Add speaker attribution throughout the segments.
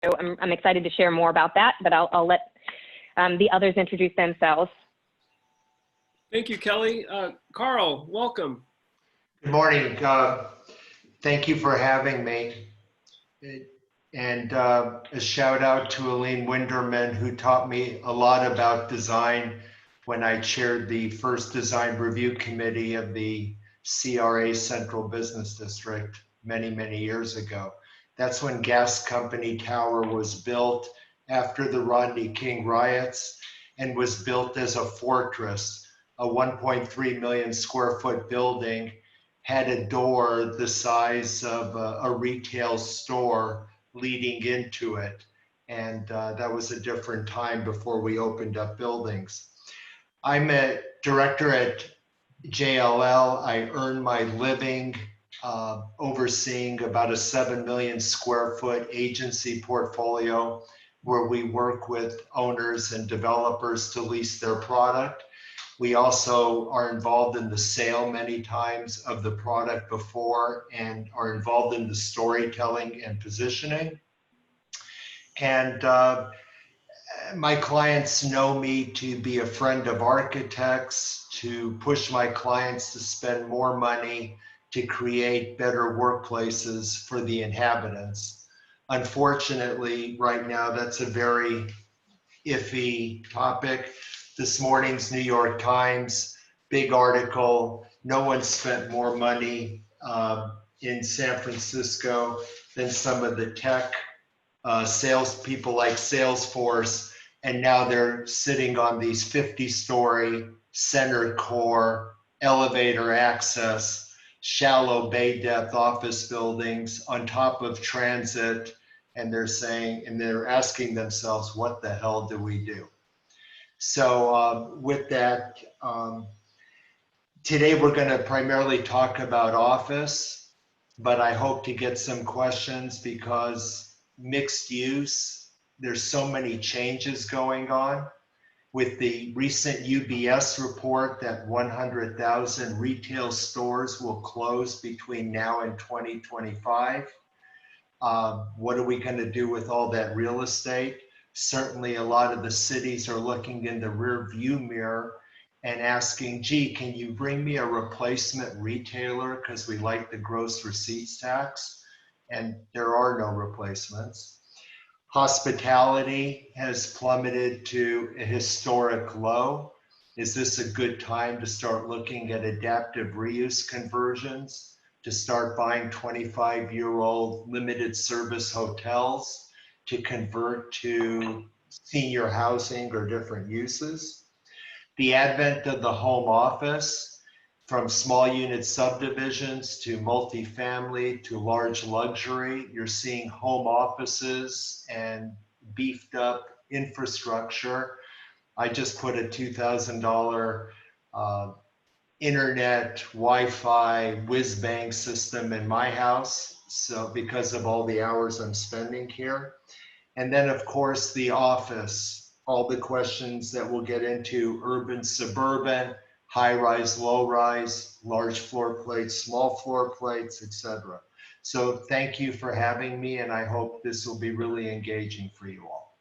Speaker 1: I'm excited to share more about that, but I'll let the others introduce themselves.
Speaker 2: Thank you, Kelly. Carl, welcome.
Speaker 3: Good morning. Thank you for having me. And a shout out to Aline Winderman, who taught me a lot about design when I chaired the first design review committee of the CRA Central Business District many, many years ago. That's when Gas Company Tower was built after the Rodney King riots and was built as a fortress. A 1.3 million square foot building had a door the size of a retail store leading into it. And that was a different time before we opened up buildings. I'm a director at JLL. I earn my living overseeing about a 7 million square foot agency portfolio where we work with owners and developers to lease their product. We also are involved in the sale many times of the product before and are involved in the storytelling and positioning. And my clients know me to be a friend of architects, to push my clients to spend more money to create better workplaces for the inhabitants. Unfortunately, right now, that's a very iffy topic. This morning's New York Times, big article, no one spent more money in San Francisco than some of the tech salespeople like Salesforce, and now they're sitting on these 50-story center core elevator access, shallow bay depth office buildings on top of transit, and they're saying, and they're asking themselves, what the hell do we do? So with that, today we're going to primarily talk about office, but I hope to get some questions because mixed use, there's so many changes going on. With the recent UBS report that 100,000 retail stores will close between now and 2025. What are we going to do with all that real estate? Certainly a lot of the cities are looking in the rear view mirror and asking, gee, can you bring me a replacement retailer because we like the gross receipts tax? And there are no replacements. Hospitality has plummeted to a historic low. Is this a good time to start looking at adaptive reuse conversions, to start buying 25-year-old limited service hotels to convert to senior housing or different uses? The advent of the home office, from small unit subdivisions to multifamily to large luxury, you're seeing home offices and beefed up infrastructure. I just put a $2,000 internet Wi-Fi whiz-bang system in my house, so because of all the hours I'm spending here. And then of course the office, all the questions that we'll get into, urban, suburban, high-rise, low-rise, large floor plates, small floor plates, etc. So thank you for having me, and I hope this will be really engaging for you all.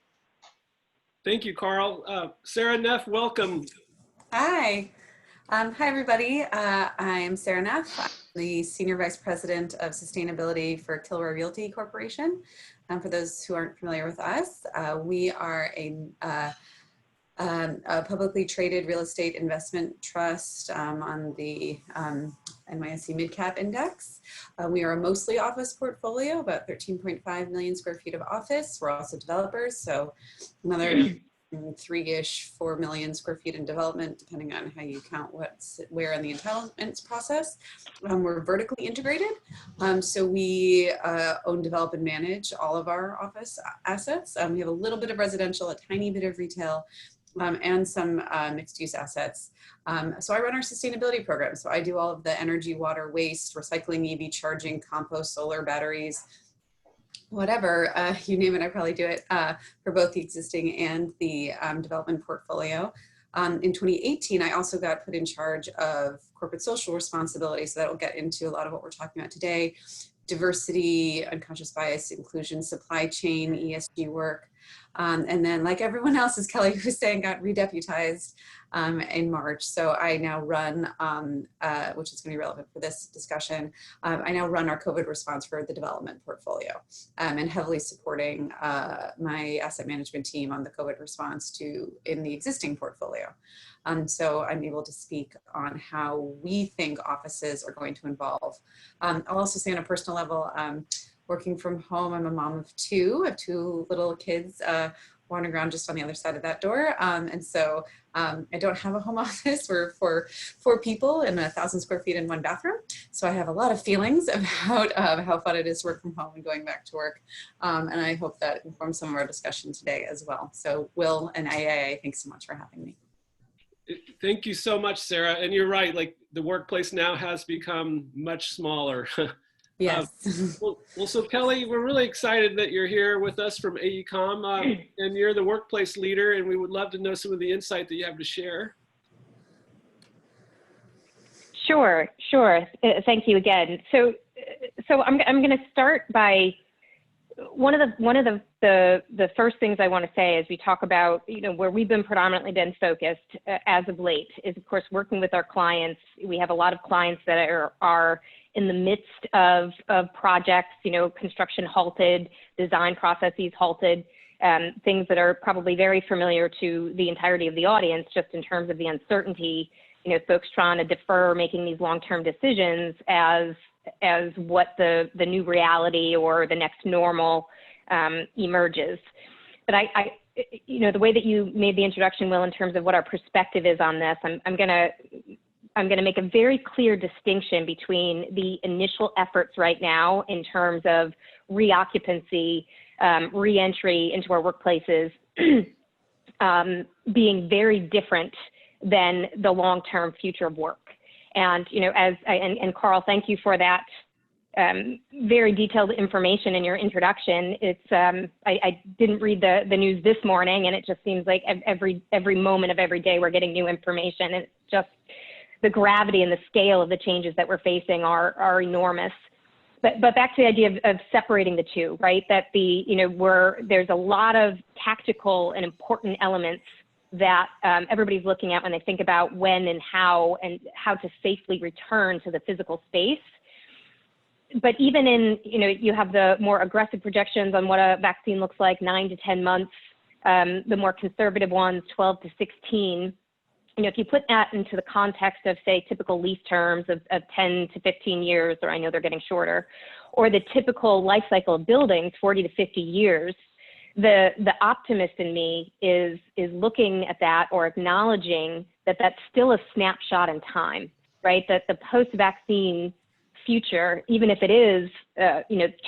Speaker 2: Thank you, Carl. Sarah Neff, welcome.
Speaker 4: Hi. Hi, everybody. I'm Sarah Neff. I'm the Senior Vice President of Sustainability for Kilroy Realty Corporation. For those who aren't familiar with us, we are a publicly traded real estate investment trust on the NYSE Midcap Index. We are a mostly office portfolio, about 13.5 million square feet of office. We're also developers, so another 3-ish, 4 million square feet in development, depending on how you count what's where in the entitlements process. We're vertically integrated, so we own, develop, and manage all of our office assets. We have a little bit of residential, a tiny bit of retail, and some mixed use assets. So I run our sustainability program. So I do all of the energy, water, waste, recycling, EV charging, compost, solar batteries, whatever, you name it, I probably do it for both the existing and the development portfolio. In 2018, I also got put in charge of corporate social responsibility. So that'll get into a lot of what we're talking about today. diversity, unconscious bias, inclusion, supply chain, ESG work. And then, like everyone else, as Kelly was saying, got redeputized in March. So I now run, which is going to be relevant for this discussion, I now run our COVID response for the development portfolio, and heavily supporting my asset management team on the COVID response in the existing portfolio. So I'm able to speak on how we think offices are going to evolve. I'll also say on a personal level, working from home, I'm a mom of two. I have two little kids wandering around just on the other side of that door. And so I don't have a home office. We're four people and 1,000 square feet in one bathroom. So I have a lot of feelings about how fun it is to work from home and going back to work. And I hope that informs some of our discussion today as well. So Will and IAA, thanks so much for having me.
Speaker 2: Thank you so much, Sarah. And you're right, like the workplace now has become much smaller.
Speaker 4: Yes.
Speaker 2: Well, so Kelly, we're really excited that you're here with us from AECOM, and you're the workplace leader, and we would love to know some of the insight that you have to share.
Speaker 1: Sure. Thank you again. So I'm going to start by one of the first things I want to say as we talk about, where we've been predominantly focused as of late is, of course, working with our clients. We have a lot of clients that are in the midst of projects, construction halted, design processes halted, things that are probably very familiar to the entirety of the audience, just in terms of the uncertainty, folks trying to defer making these long-term decisions as what the new reality or the next normal emerges. But the way that you made the introduction, Will, in terms of what our perspective is on this, I'm going to make a very clear distinction between the initial efforts right now in terms of reoccupancy, re-entry into our workplaces, being very different than the long-term future of work. And, and Carl, thank you for that very detailed information in your introduction. It's, I didn't read the news this morning, and it just seems like every moment of every day we're getting new information, and it's just the gravity and the scale of the changes that we're facing are enormous. But back to the idea of separating the two, right? That there's a lot of tactical and important elements that everybody's looking at when they think about when and how to safely return to the physical space. But even in, you have the more aggressive projections on what a vaccine looks like, 9 to 10 months, the more conservative ones, 12 to 16. If you put that into the context of, say, typical lease terms of 10 to 15 years, or I know they're getting shorter, or the typical life cycle of buildings, 40 to 50 years, the optimist in me is looking at that or acknowledging that that's still a snapshot in time, right? That the post-vaccine future, even if it is,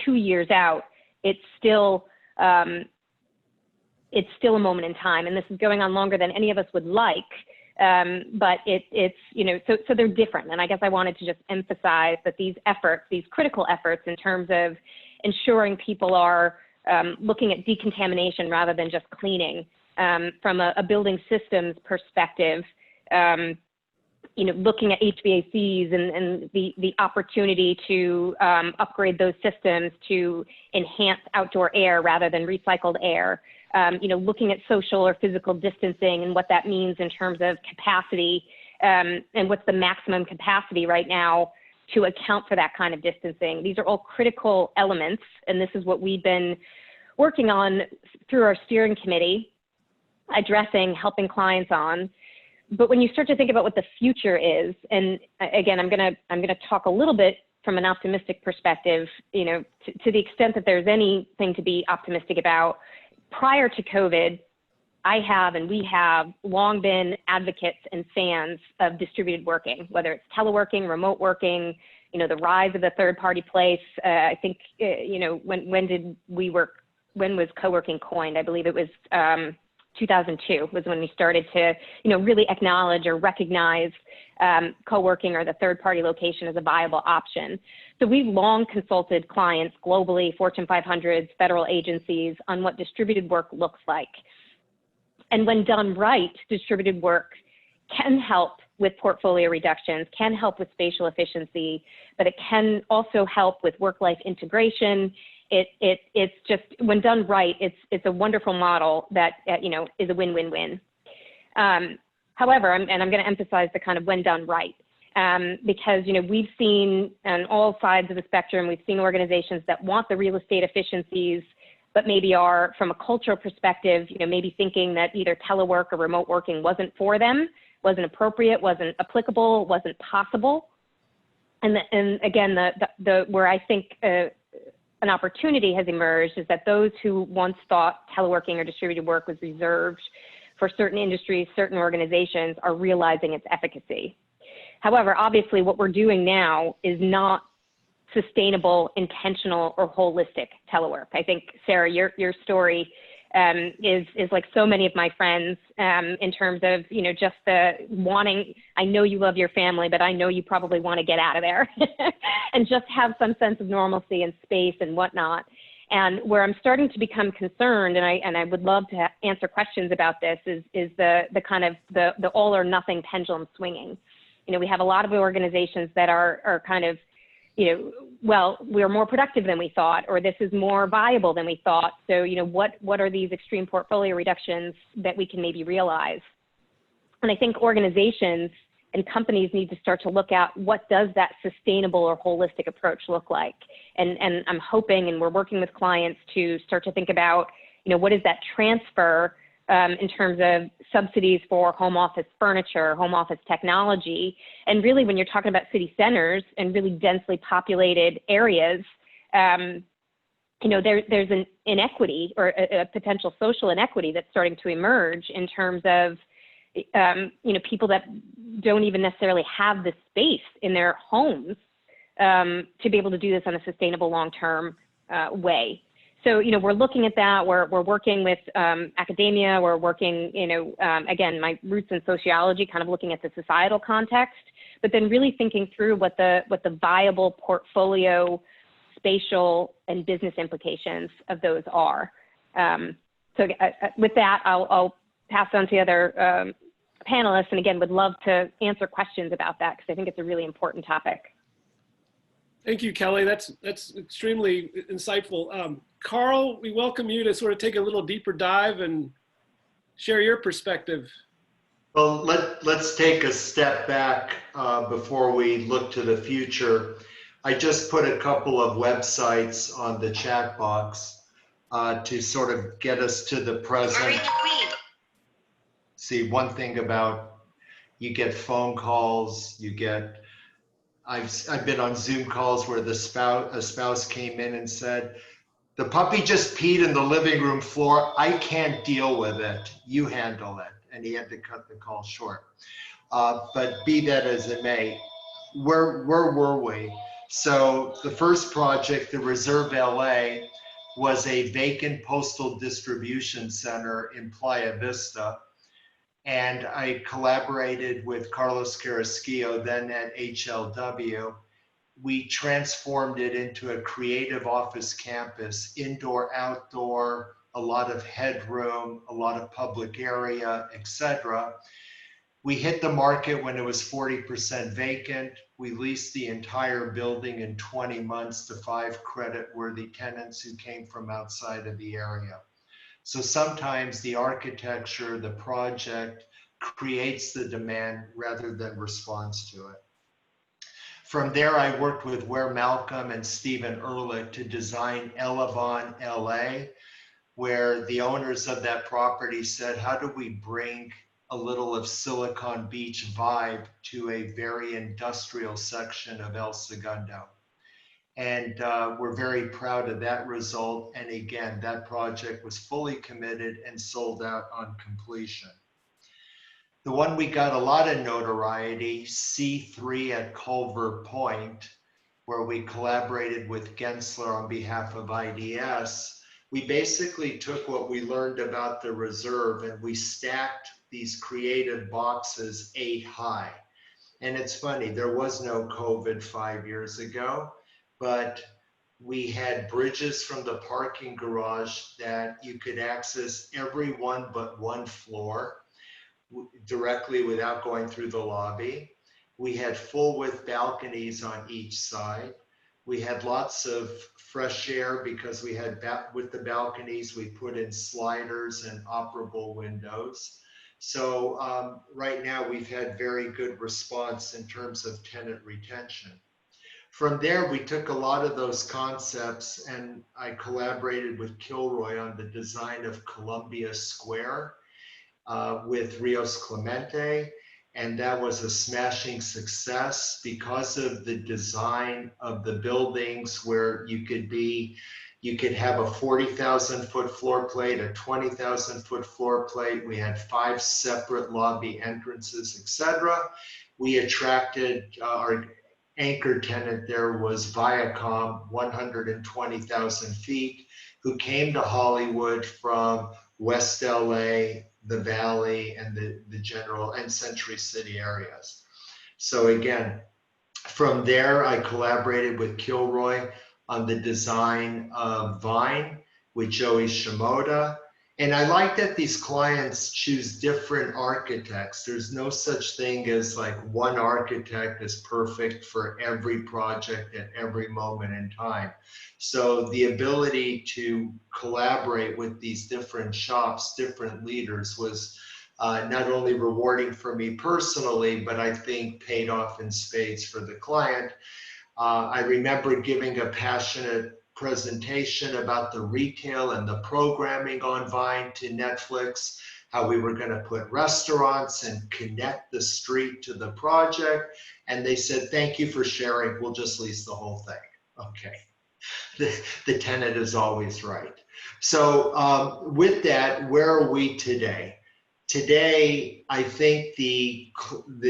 Speaker 1: 2 years out, it's still a moment in time. And this is going on longer than any of us would like. But so they're different. And I guess I wanted to just emphasize that these efforts, these critical efforts in terms of ensuring people are looking at decontamination rather than just cleaning, from a building systems perspective, looking at HVACs and the opportunity to upgrade those systems to enhance outdoor air rather than recycled air. Looking at social or physical distancing and what that means in terms of capacity, and what's the maximum capacity right now to account for that kind of distancing. These are all critical elements, and this is what we've been working on through our steering committee, addressing, helping clients on. But when you start to think about what the future is, and again, I'm gonna talk a little bit from an optimistic perspective, to the extent that there's anything to be optimistic about. Prior to COVID, I have and we have long been advocates and fans of distributed working, whether it's teleworking, remote working, the rise of the third-party place. I think, when was co-working coined? I believe it was 2002 was when we started to, really acknowledge or recognize co-working or the third-party location as a viable option. So we've long consulted clients globally, Fortune 500s, federal agencies, on what distributed work looks like. And when done right, distributed work can help with portfolio reductions, can help with spatial efficiency, but it can also help with work-life integration. It's just, when done right, it's a wonderful model that is a win-win-win. However, I'm going to emphasize the kind of when done right, because we've seen on all sides of the spectrum, we've seen organizations that want the real estate efficiencies, but maybe are, from a cultural perspective, maybe thinking that either telework or remote working wasn't for them, wasn't appropriate, wasn't applicable, wasn't possible. And again, where I think an opportunity has emerged is that those who once thought teleworking or distributed work was reserved for certain industries, certain organizations, are realizing its efficacy. However, obviously what we're doing now is not sustainable, intentional, or holistic telework. I think, Sarah, your story is like so many of my friends in terms of, just the wanting, I know you love your family, but I know you probably want to get out of there and just have some sense of normalcy and space and whatnot. And where I'm starting to become concerned, and I would love to answer questions about this, is the kind of the all or nothing pendulum swinging. We have a lot of organizations that are kind of, well, we're more productive than we thought, or this is more viable than we thought. So, what are these extreme portfolio reductions that we can maybe realize? And I think organizations and companies need to start to look at what does that sustainable or holistic approach look like. And I'm hoping, and we're working with clients to start to think about, what is that transfer in terms of subsidies for home office furniture, home office technology. And really, when you're talking about city centers and really densely populated areas, there's an inequity or a potential social inequity that's starting to emerge in terms of, people that don't even necessarily have the space in their homes to be able to do this on a sustainable long-term way. So, we're looking at that. We're working with academia. We're working, again, my roots in sociology, kind of looking at the societal context, but then really thinking through what the viable portfolio, spatial, and business implications of those are. So with that, I'll pass on to the other panelists, and again, would love to answer questions about that because I think it's a really important topic.
Speaker 2: Thank you, Kelly. That's extremely insightful. Carl, we welcome you to sort of take a little deeper dive and share your perspective.
Speaker 3: Well, let's take a step back before we look to the future. I just put a couple of websites on the chat box to sort of get us to the present. See, one thing about, you get phone calls, I've been on Zoom calls where a spouse came in and said, the puppy just peed in the living room floor. I can't deal with it. You handle it. And he had to cut the call short. But be that as it may, where were we? So the first project, the Reserve LA, was a vacant postal distribution center in Playa Vista. And I collaborated with Carlos Carrasquillo, then at HLW. We transformed it into a creative office campus, indoor, outdoor, a lot of headroom, a lot of public area, etc. We hit the market when it was 40% vacant. We leased the entire building in 20 months to 5 credit-worthy tenants who came from outside of the area. So sometimes the architecture, the project creates the demand rather than responds to it. From there, I worked with Ware Malcolm and Stephen Ehrlich to design Elevon LA, where the owners of that property said, how do we bring a little of Silicon Beach vibe to a very industrial section of El Segundo? And we're very proud of that result. And again, that project was fully committed and sold out on completion. The one we got a lot of notoriety, C3 at Culver Point, where we collaborated with Gensler on behalf of IDS. We basically took what we learned about the reserve and we stacked these creative boxes 8 high. And it's funny, there was no COVID 5 years ago, but we had bridges from the parking garage that you could access every one but one floor. directly without going through the lobby. We had full width balconies on each side. We had lots of fresh air because we had, with the balconies, we put in sliders and operable windows. So right now we've had very good response in terms of tenant retention. From there, we took a lot of those concepts and I collaborated with Kilroy on the design of Columbia Square with Rios Clemente. And that was a smashing success because of the design of the buildings where you could have a 40,000 foot floor plate, a 20,000 foot floor plate. We had 5 separate lobby entrances, etc. We attracted our anchor tenant there was Viacom, 120,000 feet, who came to Hollywood from West LA, the Valley, and the general and Century City areas. So again, from there, I collaborated with Kilroy on the design of Vine with Joey Shimoda. And I like that these clients choose different architects. There's no such thing as like one architect is perfect for every project at every moment in time. So the ability to collaborate with these different shops, different leaders was not only rewarding for me personally, but I think paid off in spades for the client. I remember giving a passionate presentation about the retail and the programming on Vine to Netflix, how we were going to put restaurants and connect the street to the project. And they said, thank you for sharing. We'll just lease the whole thing. Okay. The tenant is always right. So with that, where are we today? Today, I think the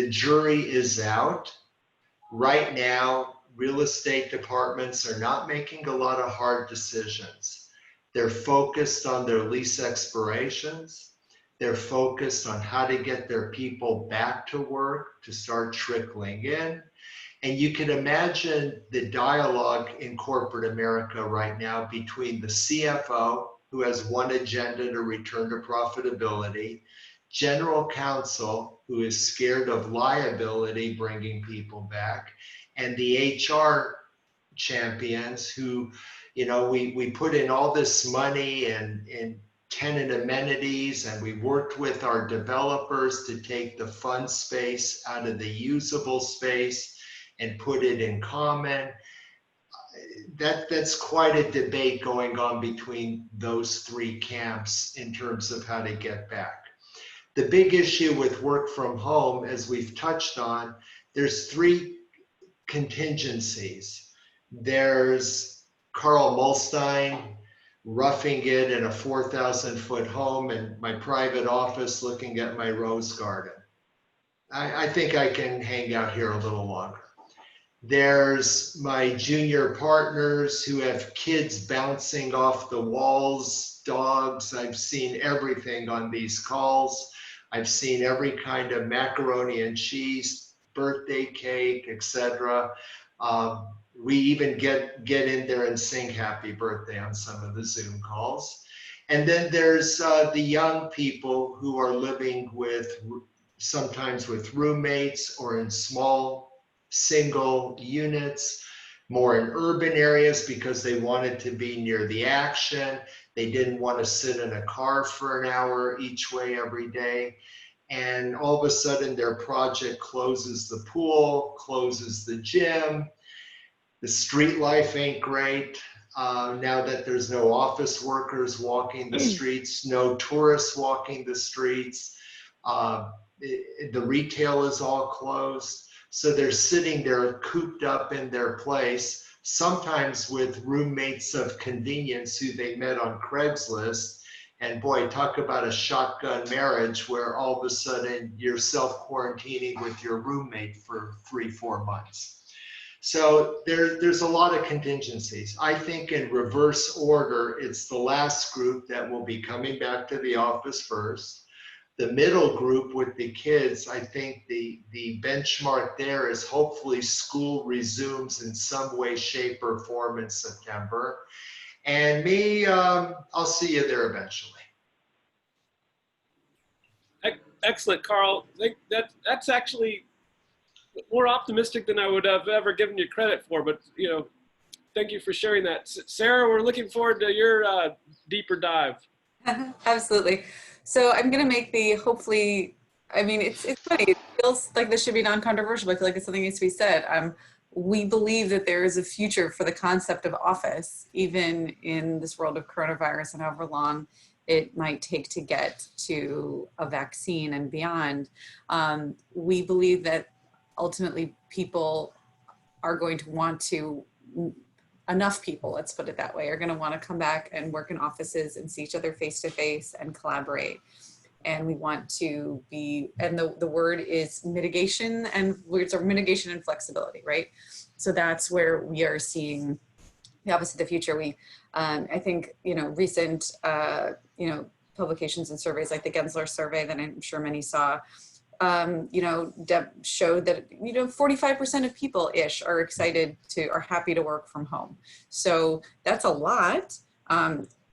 Speaker 3: jury is out. Right now, real estate departments are not making a lot of hard decisions. They're focused on their lease expirations. They're focused on how to get their people back to work to start trickling in. And you can imagine the dialogue in corporate America right now between the CFO, who has one agenda to return to profitability, general counsel, who is scared of liability bringing people back, and the HR champions who, you know, we put in all this money and in tenant amenities, and we worked with our developers to take the fun space out of the usable space and put it in common. That's quite a debate going on between those 3 camps in terms of how to get back. The big issue with work from home, as we've touched on, there's 3 contingencies. There's Carl Mulstein roughing it in a 4,000 foot home and my private office looking at my rose garden. I think I can hang out here a little longer. There's my junior partners who have kids bouncing off the walls, dogs. I've seen everything on these calls. I've seen every kind of macaroni and cheese, birthday cake, etc. We even get in there and sing happy birthday on some of the Zoom calls. And then there's the young people who are living with, sometimes with roommates or in small single units, more in urban areas because they wanted to be near the action. They didn't want to sit in a car for an hour each way every day. And all of a sudden their project closes the pool, closes the gym. The street life ain't great. Now that there's no office workers walking the streets, no tourists walking the streets, the retail is all closed. So they're sitting there cooped up in their place, sometimes with roommates of convenience who they met on Craigslist. And boy, talk about a shotgun marriage where all of a sudden you're self-quarantining with your roommate for 3-4 months. So there's a lot of contingencies. I think in reverse order, it's the last group that will be coming back to the office first. The middle group with the kids, I think the benchmark there is hopefully school resumes in some way, shape, or form in September. And me, I'll see you there eventually.
Speaker 2: excellent, Carl. I think that's actually more optimistic than I would have ever given you credit for, but thank you for sharing that. Sarah, we're looking forward to your deeper dive.
Speaker 4: Absolutely. So I'm going to make hopefully, I mean, it's funny. It feels like this should be non-controversial, but I feel like it's something that needs to be said. We believe that there is a future for the concept of office, even in this world of coronavirus and however long it might take to get to a vaccine and beyond. We believe that ultimately people are going to want to, enough people, let's put it that way, are going to want to come back and work in offices and see each other face to face and collaborate. And we want to be, and the word is mitigation, and words are mitigation and flexibility, right? So that's where we are seeing the office of the future. I think, recent, publications and surveys like the Gensler survey that I'm sure many saw, showed that, 45% of people-ish are happy to work from home. So that's a lot.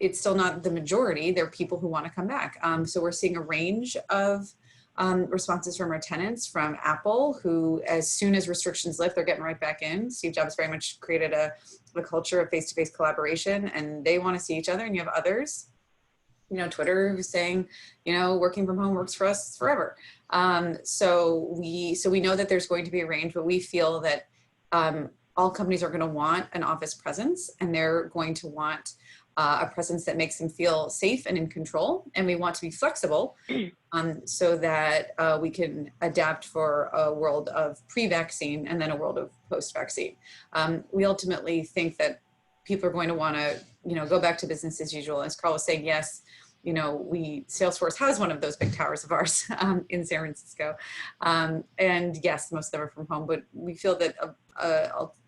Speaker 4: It's still not the majority. There are people who want to come back. So we're seeing a range of responses from our tenants, from Apple, who as soon as restrictions lift, they're getting right back in. Steve Jobs very much created a culture of face-to-face collaboration, and they want to see each other. And you have others, Twitter, who's saying, working from home works for us forever. So we know that there's going to be a range, but we feel that all companies are going to want an office presence, and they're going to want a presence that makes them feel safe and in control. And we want to be flexible so that we can adapt for a world of pre-vaccine and then a world of post-vaccine. We ultimately think that people are going to want to, go back to business as usual. As Carl was saying, yes, Salesforce has one of those big towers of ours in San Francisco. And yes, most of them are from home, but we feel that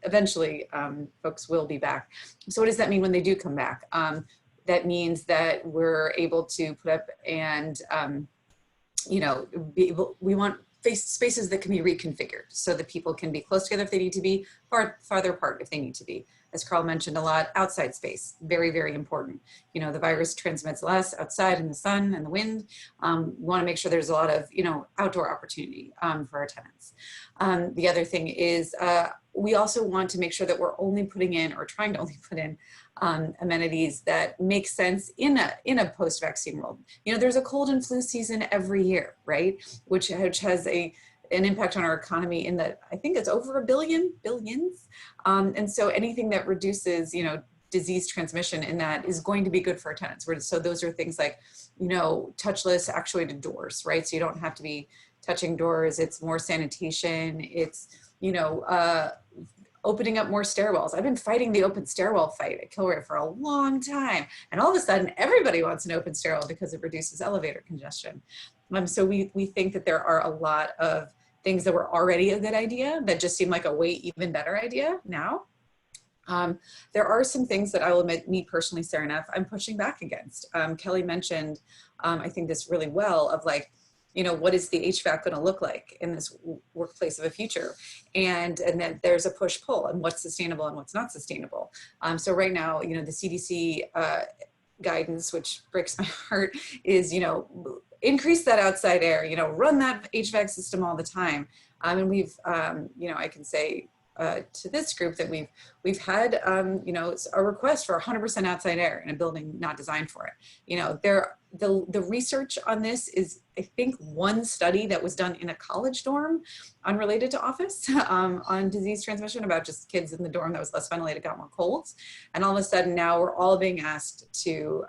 Speaker 4: eventually folks will be back. So what does that mean when they do come back? That means that we're able to put up and, we want spaces that can be reconfigured so that people can be close together if they need to be, farther apart if they need to be. As Carl mentioned a lot, outside space, very, very important. The virus transmits less outside in the sun and the wind. We want to make sure there's a lot of, outdoor opportunity for our tenants. The other thing is we also want to make sure that we're only putting in, or trying to only put in, amenities that make sense in a post-vaccine world. There's a cold and flu season every year, right? Which has an impact on our economy in that I think it's over billions. And so anything that reduces, disease transmission in that is going to be good for our tenants. So those are things like, touchless actuated doors, right? So you don't have to be touching doors. It's more sanitation. It's, opening up more stairwells. I've been fighting the open stairwell fight at Kilroy for a long time. And all of a sudden, everybody wants an open stairwell because it reduces elevator congestion. So we think that there are a lot of things that were already a good idea that just seem like a way even better idea now. There are some things that I will admit, me personally, Sarah and I'm pushing back against. Kelly mentioned, I think this really well, of like, what is the HVAC going to look like in this workplace of the future? And then there's a push-pull and what's sustainable and what's not sustainable. So right now, the CDC guidance, which breaks my heart, is, increase that outside air, run that HVAC system all the time. And we've, I can say to this group that we've had, a request for 100% outside air in a building not designed for it. The research on this is, I think, one study that was done in a college dorm unrelated to office on disease transmission about just kids in the dorm that was less ventilated got more colds. And all of a sudden now we're all being asked to,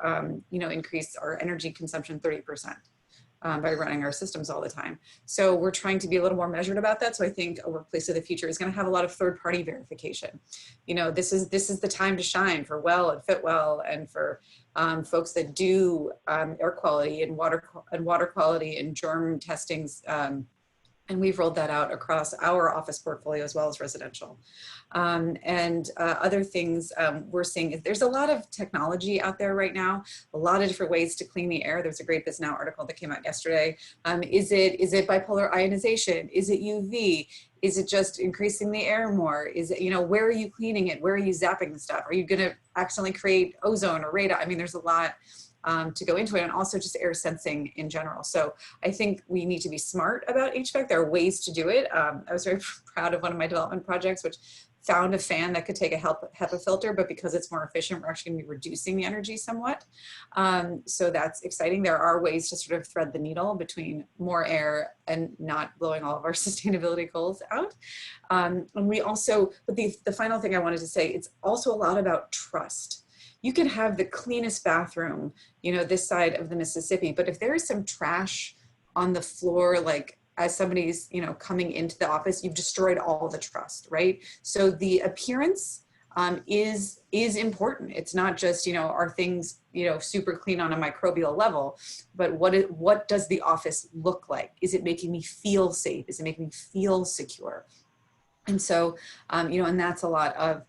Speaker 4: increase our energy consumption 30%. By running our systems all the time. So we're trying to be a little more measured about that. So I think a workplace of the future is going to have a lot of third-party verification. This is the time to shine for Well and Fitwell, and for folks that do air quality and water quality and germ testings. And we've rolled that out across our office portfolio as well as residential. Other things we're seeing is there's a lot of technology out there right now, a lot of different ways to clean the air. There's a great BizNow article that came out yesterday. Is it bipolar ionization? Is it UV? Is it just increasing the air more? Is it, where are you cleaning it? Where are you zapping the stuff? Are you going to accidentally create ozone or radon? I mean, there's a lot to go into it, and also just air sensing in general. So I think we need to be smart about HVAC. There are ways to do it. I was very proud of one of my development projects, which found a fan that could take a HEPA filter, but because it's more efficient, we're actually gonna be reducing the energy somewhat. So that's exciting. There are ways to sort of thread the needle between more air and not blowing all of our sustainability goals out. And we also, but the final thing I wanted to say, it's also a lot about trust. You can have the cleanest bathroom, you know, this side of the Mississippi, but if there is some trash on the floor, like as somebody's, you know, coming into the office, you've destroyed all the trust, right? So the appearance is important. It's not just, you know, are things, you know, super clean on a microbial level, but what does the office look like? Is it making me feel safe? Is it making me feel secure? And so, you know, and that's a lot of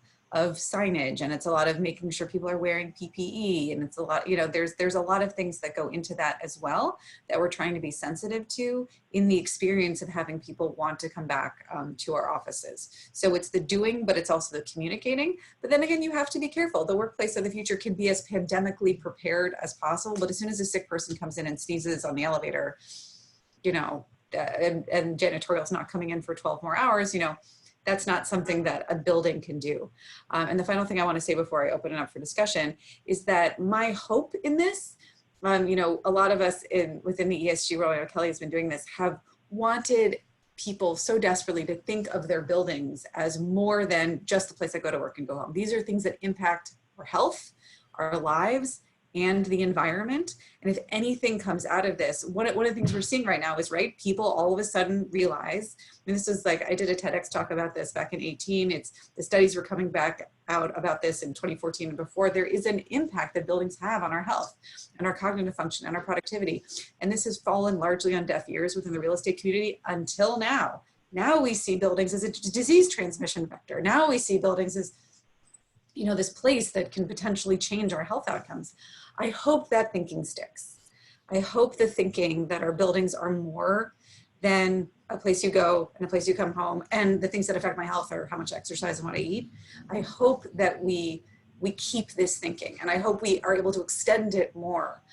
Speaker 4: signage, and it's a lot of making sure people are wearing PPE, and it's a lot, you know, there's a lot of things that go into that as well that we're trying to be sensitive to in the experience of having people want to come back to our offices. So it's the doing, but it's also the communicating. But then again, you have to be careful. The workplace of the future can be as pandemically prepared as possible, but as soon as a sick person comes in and sneezes on the elevator, you know, and janitorial is not coming in for 12 more hours, you know, that's not something that a building can do. And the final thing I want to say before I open it up for discussion is that my hope in this, you know, a lot of us within the ESG world, I know Kelly has been doing this, have wanted people so desperately to think of their buildings as more than just the place I go to work and go home. These are things that impact our health, our lives, and the environment. And if anything comes out of this, one of the things we're seeing right now is, right, people all of a sudden realize, and this is like, I did a TEDx talk about this back in 18, the studies were coming back out about this in 2014 and before, there is an impact that buildings have on our health and our cognitive function and our productivity. And this has fallen largely on deaf ears within the real estate community until now. Now we see buildings as a disease transmission vector. Now we see buildings as, you know, this place that can potentially change our health outcomes. I hope that thinking sticks. I hope the thinking that our buildings are more than a place you go and a place you come home, and the things that affect my health are how much exercise and what I eat. I hope that we keep this thinking, and I hope we are able to extend it more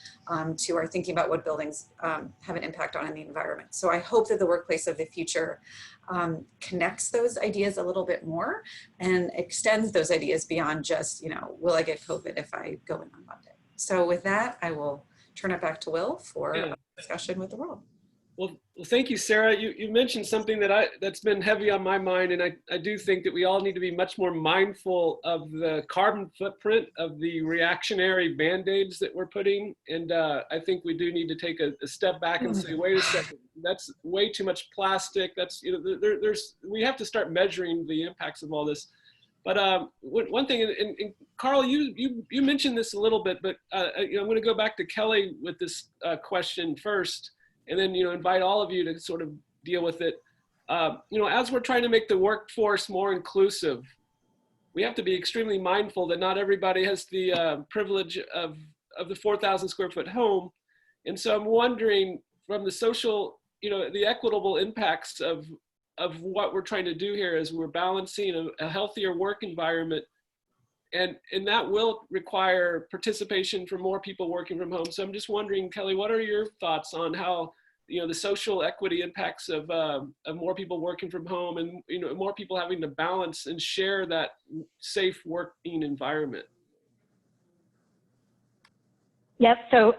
Speaker 4: to our thinking about what buildings have an impact on in the environment. So I hope that the workplace of the future connects those ideas a little bit more and extends those ideas beyond just, you know, will I get COVID if I go in on Monday? So with that, I will turn it back to Will for a discussion with the world.
Speaker 2: Well, thank you, Sarah. You mentioned something that's been heavy on my mind, and I do think that we all need to be much more mindful of the carbon footprint of the reactionary Band-Aids that we're putting. And I think we do need to take a step back and say, wait a second, that's way too much plastic. That's, you know, we have to start measuring the impacts of all this. But one thing, and Carl, you mentioned this a little bit, but you know, I'm going to go back to Kelly with this question first, and then, you know, invite all of you to sort of deal with it. You know, as we're trying to make the workforce more inclusive, we have to be extremely mindful that not everybody has the privilege of the 4,000 square foot home, and so I'm wondering, from the social, you know, the equitable impacts of what we're trying to do here is we're balancing a healthier work environment, and that will require participation from more people working from home. So I'm just wondering, Kelly, what are your thoughts on how, you know, the social equity impacts of more people working from home, and, you know, more people having to balance and share that safe working environment?
Speaker 1: Yep. So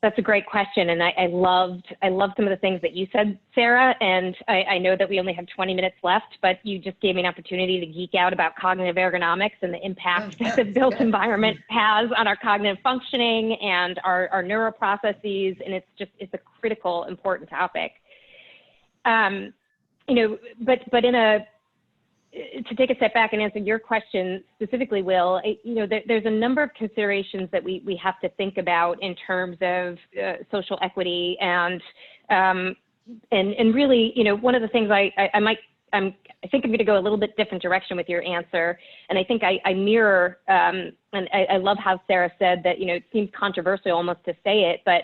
Speaker 1: that's a great question, and I loved some of the things that you said, Sarah. And I know that we only have 20 minutes left, but you just gave me an opportunity to geek out about cognitive ergonomics and the impact that the built environment has on our cognitive functioning and our neuroprocesses, and it's a critical, important topic. You know, but to take a step back and answer your question specifically, Will, you know, there's a number of considerations that we have to think about in terms of social equity, and really, you know, one of the things I think I'm going to go a little bit different direction with your answer, and I think I mirror, and I love how Sarah said that, you know, it seems controversial almost to say it, but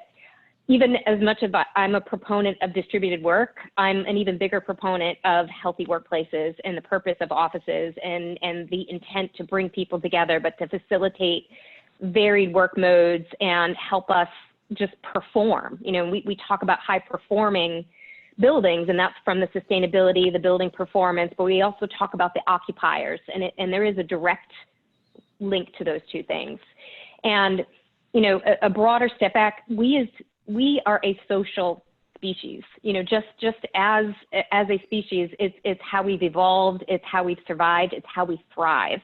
Speaker 1: even as much as I'm a proponent of distributed work, I'm an even bigger proponent of healthy workplaces and the purpose of offices and the intent to bring people together, but to facilitate varied work modes and help us just perform. You know, we talk about high performing buildings, and that's from the sustainability, the building performance, but we also talk about the occupiers, and there is a direct link to those two things. And, you know, a broader step back, we are a social species, you know, just as a species, it's how we've evolved, it's how we've survived, it's how we thrive.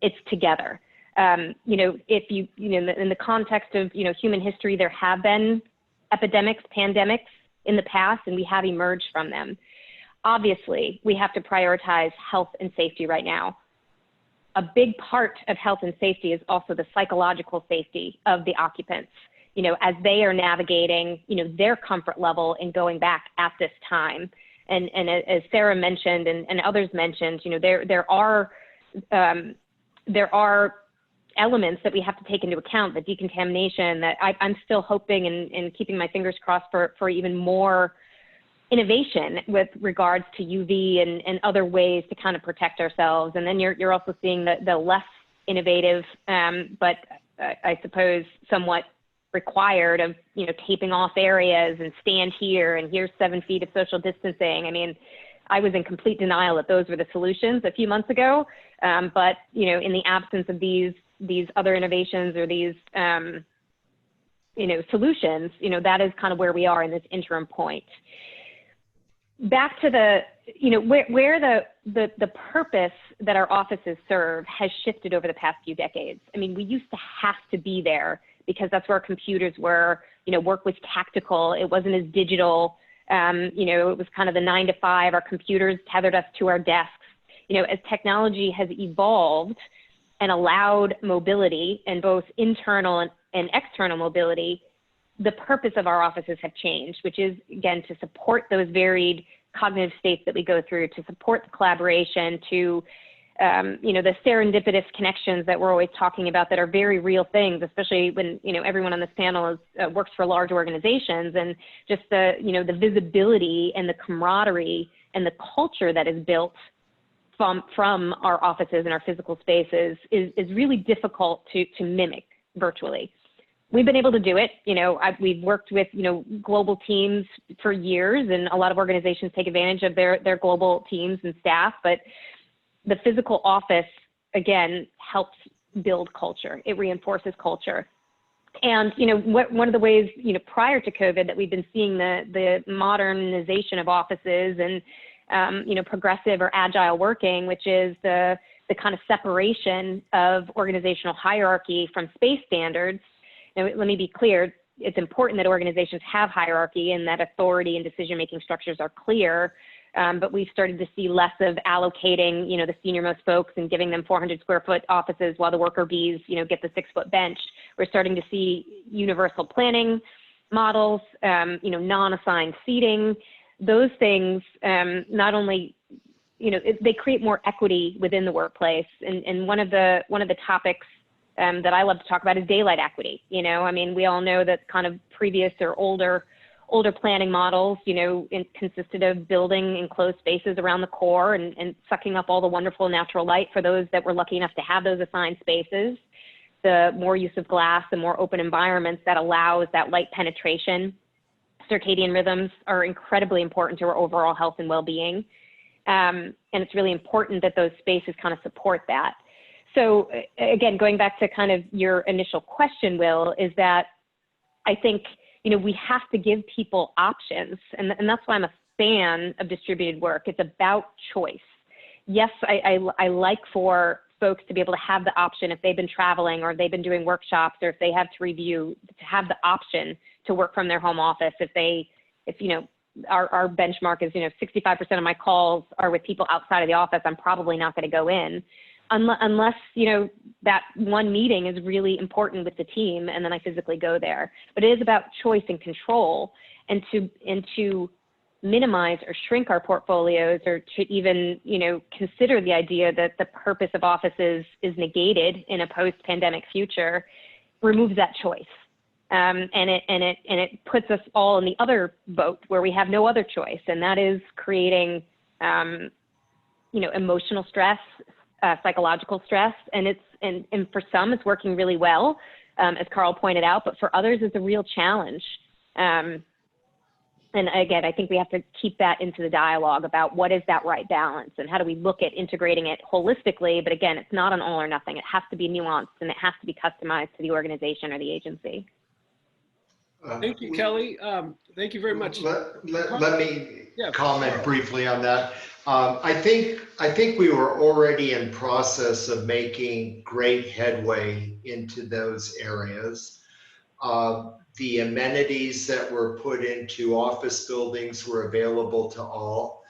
Speaker 1: It's together. You know, if you know, in the context of, you know, human history, there have been epidemics, pandemics in the past, and we have emerged from them. Obviously, we have to prioritize health and safety right now. A big part of health and safety is also the psychological safety of the occupants, you know, as they are navigating, you know, their comfort level in going back at this time. And as Sarah mentioned and others mentioned, you know, there are elements that we have to take into account, the decontamination, that I'm still hoping and keeping my fingers crossed for even more innovation with regards to UV and other ways to kind of protect ourselves. And then you're also seeing the less innovative, but I suppose somewhat required of, you know, taping off areas and stand here and here's 7 feet of social distancing. I mean, I was in complete denial that those were the solutions a few months ago. But, you know, in the absence of these other innovations or these, you know, solutions, you know, that is kind of where we are in this interim point. Back to the, you know, where the purpose that our offices serve has shifted over the past few decades. I mean, we used to have to be there because that's where our computers were, you know, work was tactical. It wasn't as digital. You know, it was kind of the 9 to 5, our computers tethered us to our desks. You know, as technology has evolved and allowed mobility, and both internal and external mobility, the purpose of our offices have changed, which is, again, to support those varied cognitive states that we go through, to support the collaboration, to, you know, the serendipitous connections that we're always talking about that are very real things, especially when, you know, everyone on this panel works for large organizations, and just the, you know, the visibility and the camaraderie and the culture that is built from our offices and our physical spaces is really difficult to mimic virtually. We've been able to do it. You know, we've worked with, you know, global teams for years, and a lot of organizations take advantage of their global teams and staff, but the physical office, again, helps build culture. It reinforces culture. And, you know, one of the ways, you know, prior to COVID that we've been seeing the modernization of offices and, you know, progressive or agile working, which is the kind of separation of organizational hierarchy from space standards. Now, let me be clear, it's important that organizations have hierarchy and that authority and decision-making structures are clear, but we've started to see less of allocating, you know, the senior-most folks and giving them 400 square foot offices while the worker bees, you know, get the 6-foot bench. We're starting to see universal planning models, you know, non-assigned seating. Those things not only, you know, they create more equity within the workplace. And one of the topics that I love to talk about is daylight equity. You know, I mean, we all know that kind of previous or older planning models, you know, consisted of building enclosed spaces around the core and sucking up all the wonderful natural light for those that were lucky enough to have those assigned spaces. The more use of glass, the more open environments that allows that light penetration. Circadian rhythms are incredibly important to our overall health and well-being. And it's really important that those spaces kind of support that. So again, going back to kind of your initial question, Will, is that I think, you know, we have to give people options. And that's why I'm a fan of distributed work. It's about choice. Yes, I like for folks to be able to have the option if they've been traveling or they've been doing workshops or if they have to review, to have the option to work from their home office. If you know, our benchmark is, you know, 65% of my calls are with people outside of the office, I'm probably not going to go in unless, you know, that one meeting is really important with the team and then I physically go there. But it is about choice and control, and to minimize or shrink our portfolios, or to even, you know, consider the idea that the purpose of offices is negated in a post-pandemic future, removes that choice. And it puts us all in the other boat where we have no other choice, and that is creating, you know, emotional stress, psychological stress, and and for some it's working really well, as Carl pointed out, but for others it's a real challenge. And again, I think we have to keep that into the dialogue about what is that right balance and how do we look at integrating it holistically. But again, it's not an all or nothing. It has to be nuanced and it has to be customized to the organization or the agency.
Speaker 2: Thank you, Kelly. Thank you very much.
Speaker 3: Let me comment
Speaker 2: Carl.
Speaker 3: briefly on that. I think we were already in process of making great headway into those areas. The amenities that were put into office buildings were available to all.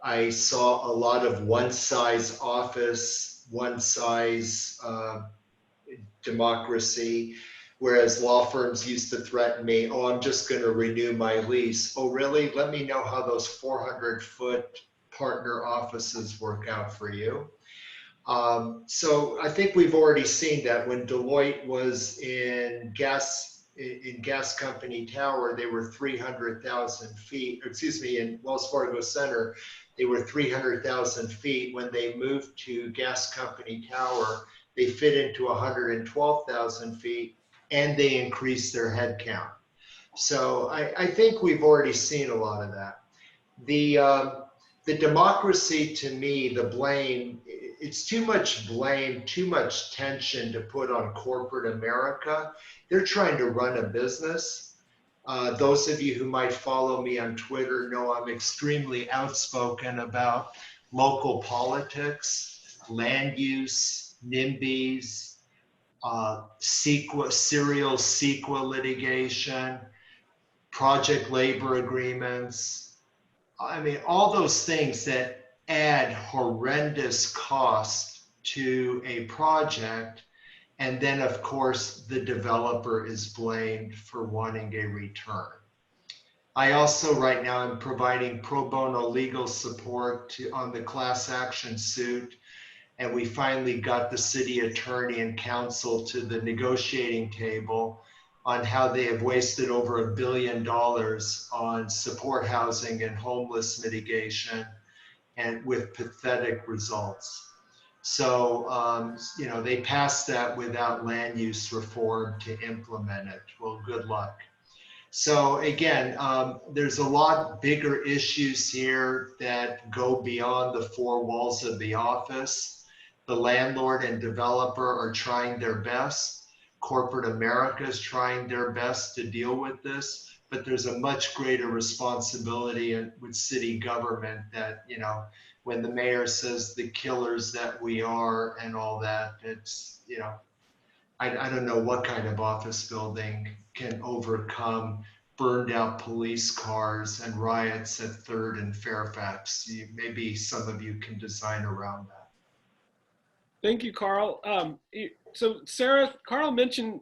Speaker 3: I saw a lot of one size office, one size democracy, whereas law firms used to threaten me, oh, I'm just going to renew my lease. Oh, really? Let me know how those 400-foot partner offices work out for you. So I think we've already seen that when Deloitte was in gas company tower, they were 300,000 feet, excuse me, in Wells Fargo Center, they were 300,000 feet. When they moved to gas company tower, they fit into 112,000 feet and they increased their head count. So I think we've already seen a lot of that. The democracy, to me, the blame, it's too much blame, too much tension to put on corporate America. They're trying to run a business. Those of you who might follow me on Twitter know I'm extremely outspoken about local politics, land use, NIMBYs, serial CEQA litigation, project labor agreements. I mean, all those things that add horrendous cost to a project. And then, of course, the developer is blamed for wanting a return. I also, right now, am providing pro bono legal support on the class action suit. And we finally got the city attorney and counsel to the negotiating table on how they have wasted over $1 billion on support housing and homeless mitigation, and with pathetic results. So, you know, they passed that without land use reform to implement it. Well, good luck. So again, there's a lot bigger issues here that go beyond the four walls of the office. The landlord and developer are trying their best. Corporate America is trying their best to deal with this, but there's a much greater responsibility with city government that, you know, when the mayor says the killers that we are and all that, it's, you know, I don't know what kind of office building can overcome burned out police cars and riots at 3rd and Fairfax. Maybe some of you can design around that.
Speaker 2: Thank you, Carl. So Sarah, Carl mentioned,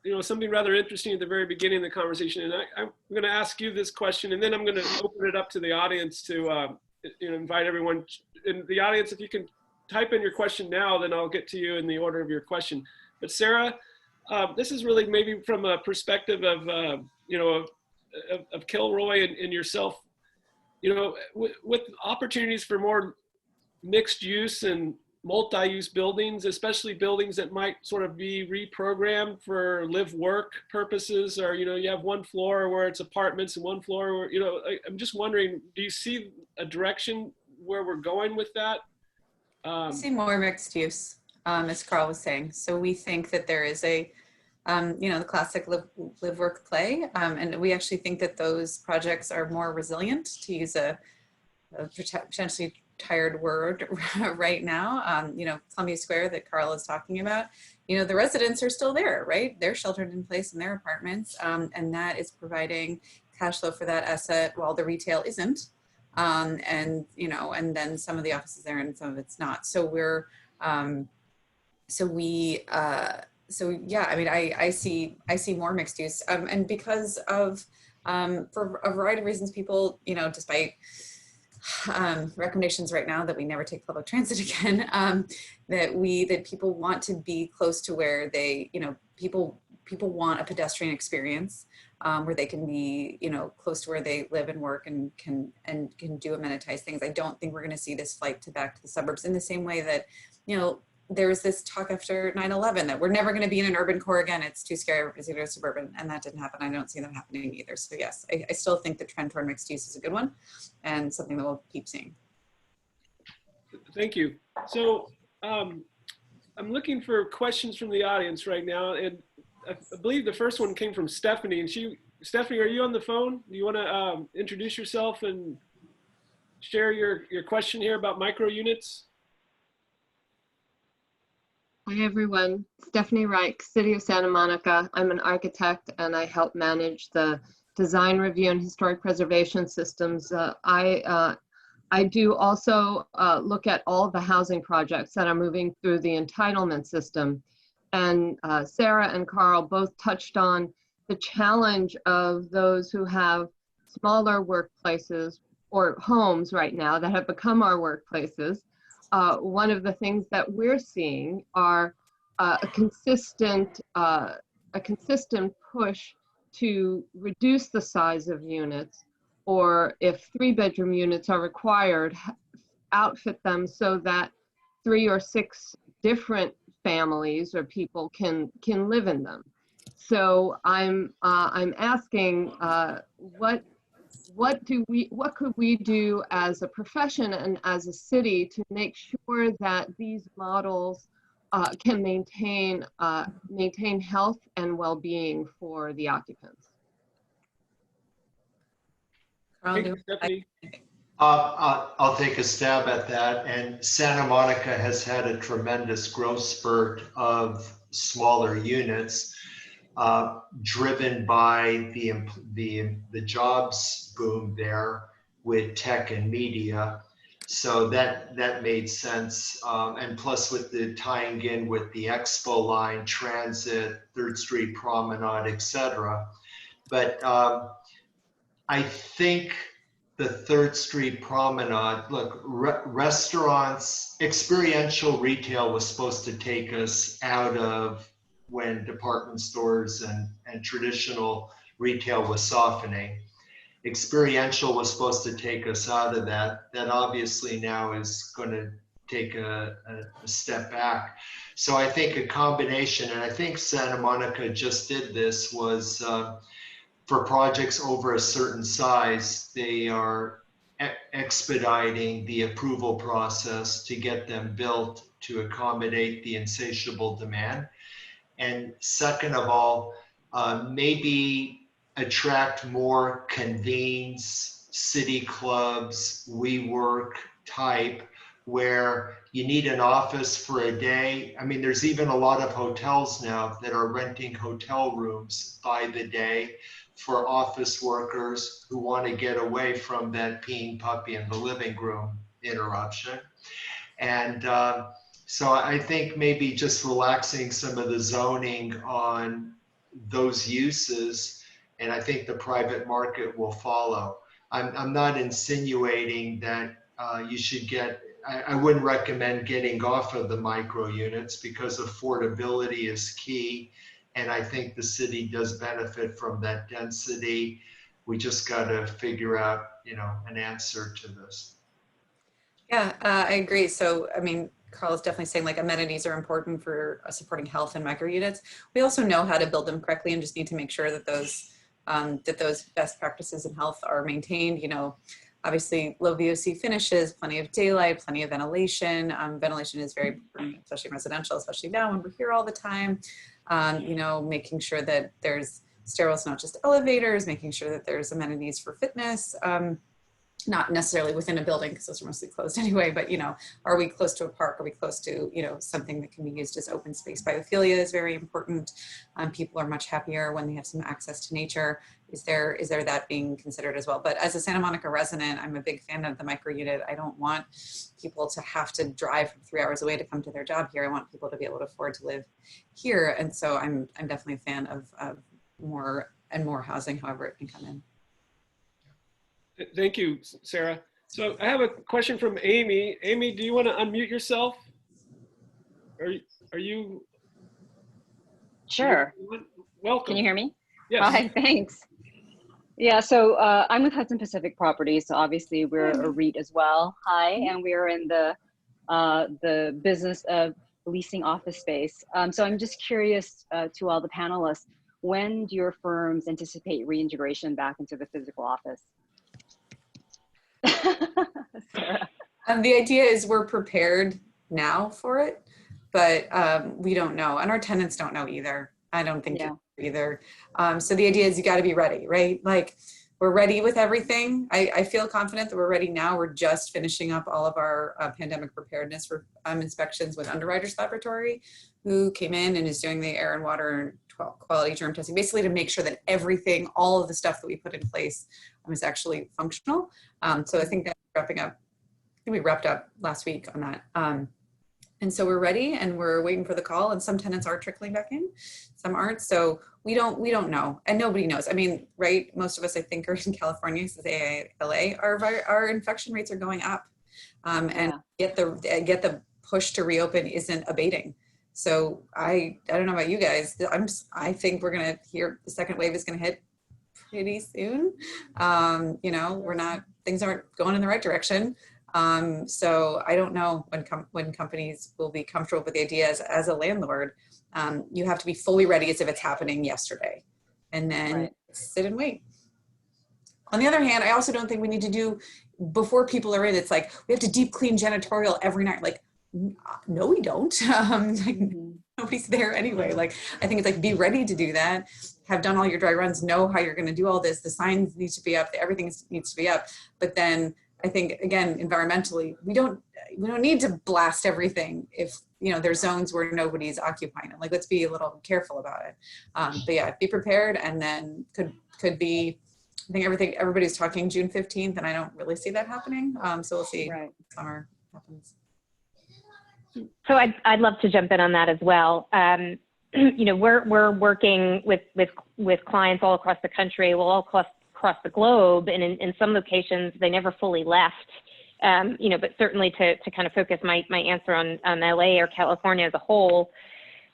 Speaker 2: you know, something rather interesting at the very beginning of the conversation, and I'm going to ask you this question, and then I'm going to open it up to the audience to you know, invite everyone in the audience. If you can type in your question now, then I'll get to you in the order of your question. But Sarah, this is really maybe from a perspective of you know, of Kilroy and yourself. You know, with opportunities for more mixed use and multi-use buildings, especially buildings that might sort of be reprogrammed for live work purposes, or, you know, you have one floor where it's apartments and one floor where, you know, I'm just wondering, do you see a direction where we're going with that?
Speaker 4: I see more mixed use, as Carl was saying. So we think that there is a, you know, the classic live work play. And we actually think that those projects are more resilient, to use a potentially tired word right now. You know, Columbia Square that Carl is talking about, you know, the residents are still there, right? They're sheltered in place in their apartments, and that is providing cash flow for that asset while the retail isn't. And, you know, and then some of the offices there and some of it's not. So we're, so yeah, I mean, I see more mixed use, and because of, for a variety of reasons, people, you know, despite recommendations right now that we never take public transit again, that people want to be close to where they, you know, people want a pedestrian experience, where they can be, you know, close to where they live and work and can do amenitized things. I don't think we're going to see this flight back to the suburbs in the same way that, you know, there was this talk after 9/11 that we're never going to be in an urban core again. It's too scary. Everybody's going to go suburban, and that didn't happen. I don't see that happening either. So yes, I still think the trend toward mixed use is a good one, and something that we'll keep seeing.
Speaker 2: Thank you. So I'm looking for questions from the audience right now, and I believe the first one came from Stephanie. And Stephanie, are you on the phone? Do you want to introduce yourself and share your question here about micro units?
Speaker 5: Hi everyone, Stephanie Reich, City of Santa Monica. I'm an architect and I help manage the design review and historic preservation systems. I do also look at all the housing projects that are moving through the entitlement system. And Sarah and Carl both touched on the challenge of those who have smaller workplaces or homes right now that have become our workplaces. One of the things that we're seeing are a consistent push to reduce the size of units, or if 3-bedroom units are required, outfit them so that 3 or 6 different families or people can live in them. So I'm asking what could we do as a profession and as a city to make sure that these models can maintain health and well-being for the occupants?
Speaker 2: Thank you, Stephanie.
Speaker 3: I'll take a stab at that. And Santa Monica has had a tremendous growth spurt of smaller units, driven by the jobs boom there with tech and media. So that made sense. And plus with the tying in with the Expo line, transit, 3rd Street Promenade, etc. But I think the 3rd Street Promenade, look, restaurants, experiential retail was supposed to take us out of when department stores and traditional retail was softening. Experiential was supposed to take us out of that. That obviously now is going to take a step back. So I think a combination, and I think Santa Monica just did this, was for projects over a certain size, they are expediting the approval process to get them built to accommodate the insatiable demand. And second of all, maybe attract more convenes, city clubs, WeWork type, where you need an office for a day. I mean, there's even a lot of hotels now that are renting hotel rooms by the day for office workers who want to get away from that peeing puppy in the living room interruption. And so I think maybe just relaxing some of the zoning on those uses, and I think the private market will follow. I'm not insinuating that you should get, I wouldn't recommend getting off of the micro units because affordability is key. And I think the city does benefit from that density. We just got to figure out, an answer to this.
Speaker 4: Yeah, I agree. So, I mean, Carl is definitely saying like amenities are important for supporting health and micro units. We also know how to build them correctly and just need to make sure that those best practices in health are maintained. Obviously low VOC finishes, plenty of daylight, plenty of ventilation. Ventilation is very important, especially residential, especially now when we're here all the time. Making sure that there's sterile, not just elevators, making sure that there's amenities for fitness, not necessarily within a building because those are mostly closed anyway, but are we close to a park? Are we close to, something that can be used as open space? Biophilia is very important. People are much happier when they have some access to nature. Is there that being considered as well? But as a Santa Monica resident, I'm a big fan of the micro unit. I don't want people to have to drive from 3 hours away to come to their job here. I want people to be able to afford to live here. And so I'm definitely a fan of more and more housing, however it can come in.
Speaker 2: Thank you, Sarah. So I have a question from Amy. Amy, do you want to unmute yourself? Are you?
Speaker 6: Sure.
Speaker 2: Welcome.
Speaker 6: Can you hear me?
Speaker 2: Yes.
Speaker 6: Hi, thanks. Yeah, so I'm with Hudson Pacific Properties. So obviously we're a REIT as well. Hi, and we're in the business of leasing office space. So I'm just curious to all the panelists, when do your firms anticipate reintegration back into the physical office? Sarah.
Speaker 4: The idea is we're prepared now for it, but we don't know. And our tenants don't know either. I don't think either. So the idea is you got to be ready, right? Like we're ready with everything. I feel confident that we're ready now. We're just finishing up all of our pandemic preparedness for inspections with Underwriters Laboratory, who came in and is doing the air and water quality germ testing, basically to make sure that everything, all of the stuff that we put in place is actually functional. So I think that's wrapping up. I think we wrapped up last week on that. And so we're ready and we're waiting for the call, and some tenants are trickling back in, some aren't. So we don't know, and nobody knows. I mean, right, most of us I think are in California, since LA, our infection rates are going up. And get the push to reopen isn't abating. So I don't know about you guys. I think we're gonna hear the second wave is gonna hit pretty soon. You know, things aren't going in the right direction. So I don't know when companies will be comfortable with the idea as a landlord. You have to be fully ready as if it's happening yesterday, and then sit and wait. On the other hand, I also don't think we need to do, before people are in, it's like we have to deep clean janitorial every night. Like, no, we don't. Nobody's there anyway. Like, I think it's like, be ready to do that. Have done all your dry runs, know how you're going to do all this. The signs need to be up, everything needs to be up. But then I think, again, environmentally, we don't need to blast everything if, you know, there's zones where nobody's occupying it. Like, let's be a little careful about it. But yeah, be prepared, and then could be, I think everybody's talking June 15th, and I don't really see that happening. So we'll see. Right. Summer happens.
Speaker 1: So I'd love to jump in on that as well. You know, we're working with clients all across the country, all across the globe, and in some locations they never fully left. You know, but certainly to kind of focus my answer on LA or California as a whole,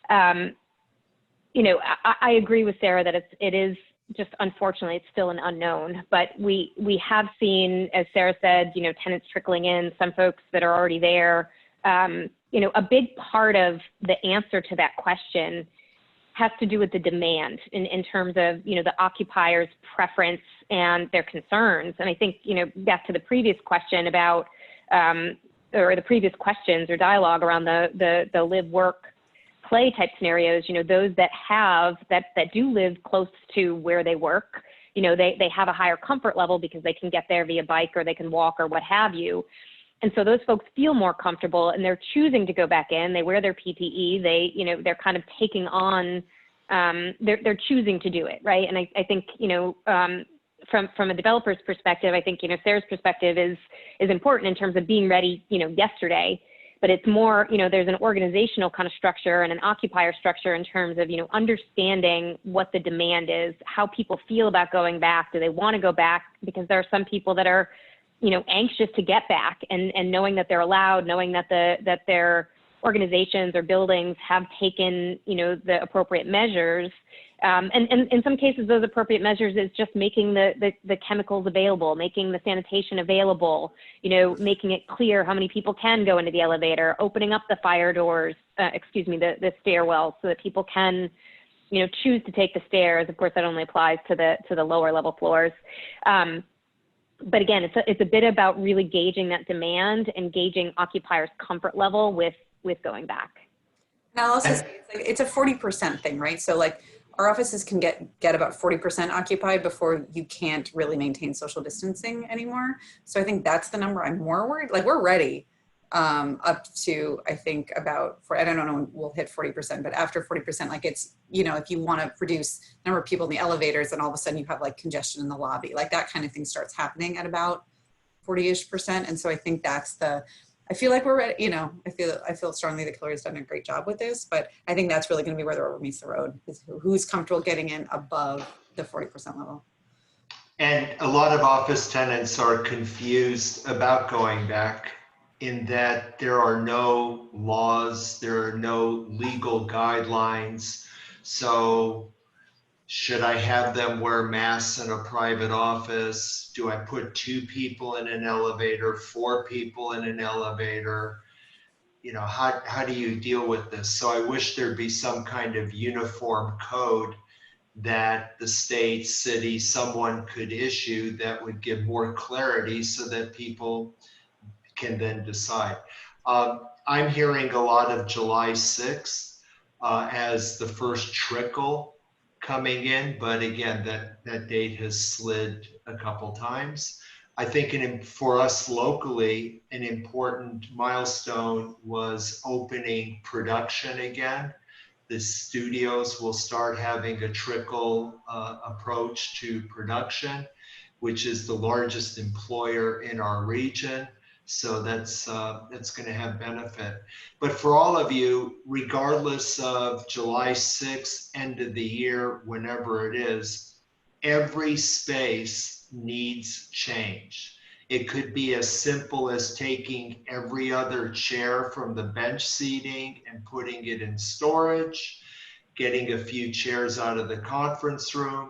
Speaker 1: you know, I agree with Sarah that it is just, unfortunately, it's still an unknown. But we have seen, as Sarah said, you know, tenants trickling in, some folks that are already there. You know, a big part of the answer to that question has to do with the demand in terms of, you know, the occupier's preference and their concerns. And I think, you know, back to the previous question about, or the previous questions or dialogue around the live, work, play type scenarios, you know, those that do live close to where they work, you know, they have a higher comfort level because they can get there via bike or they can walk or what have you. And so those folks feel more comfortable and they're choosing to go back in. They wear their PPE. You know, they're kind of taking on, they're choosing to do it, right? And I think, you know, from a developer's perspective, I think, you know, Sarah's perspective is important in terms of being ready, you know, yesterday. But it's more, you know, there's an organizational kind of structure and an occupier structure in terms of, you know, understanding what the demand is, how people feel about going back. Do they want to go back? Because there are some people that are, you know, anxious to get back, and knowing that they're allowed, knowing that their organizations or buildings have taken, you know, the appropriate measures. And in some cases, those appropriate measures is just making the chemicals available, making the sanitation available, you know, making it clear how many people can go into the elevator, opening up the fire doors, the stairwell, so that people can, you know, choose to take the stairs. Of course, that only applies to the lower level floors. But again, it's a bit about really gauging that demand and gauging occupiers' comfort level with going back.
Speaker 4: And I'll also say it's a 40% thing, right? So like our offices can get about 40% occupied before you can't really maintain social distancing anymore. So I think that's the number I'm more worried. Like, we're ready up to, I think, about, I don't know when we'll hit 40%, but after 40%, like, it's, you know, if you want to reduce the number of people in the elevators and all of a sudden you have like congestion in the lobby, like that kind of thing starts happening at about 40-ish%. And so I think I feel like we're ready, you know, I feel strongly that Hillary's done a great job with this, but I think that's really going to be where the rubber meets the road, is who's comfortable getting in above the 40% level.
Speaker 3: And a lot of office tenants are confused about going back, in that there are no laws, there are no legal guidelines. So should I have them wear masks in a private office? Do I put 2 people in an elevator, 4 people in an elevator? how do you deal with this? So I wish there'd be some kind of uniform code that the state, city, someone could issue that would give more clarity so that people can then decide. I'm hearing a lot of July 6th as the first trickle coming in, but again, that date has slid a couple times. I think for us locally, an important milestone was opening production again. The studios will start having a trickle approach to production, which is the largest employer in our region. So that's going to have benefit. But for all of you, regardless of July 6th, end of the year, whenever it is, every space needs change. It could be as simple as taking every other chair from the bench seating and putting it in storage, getting a few chairs out of the conference room,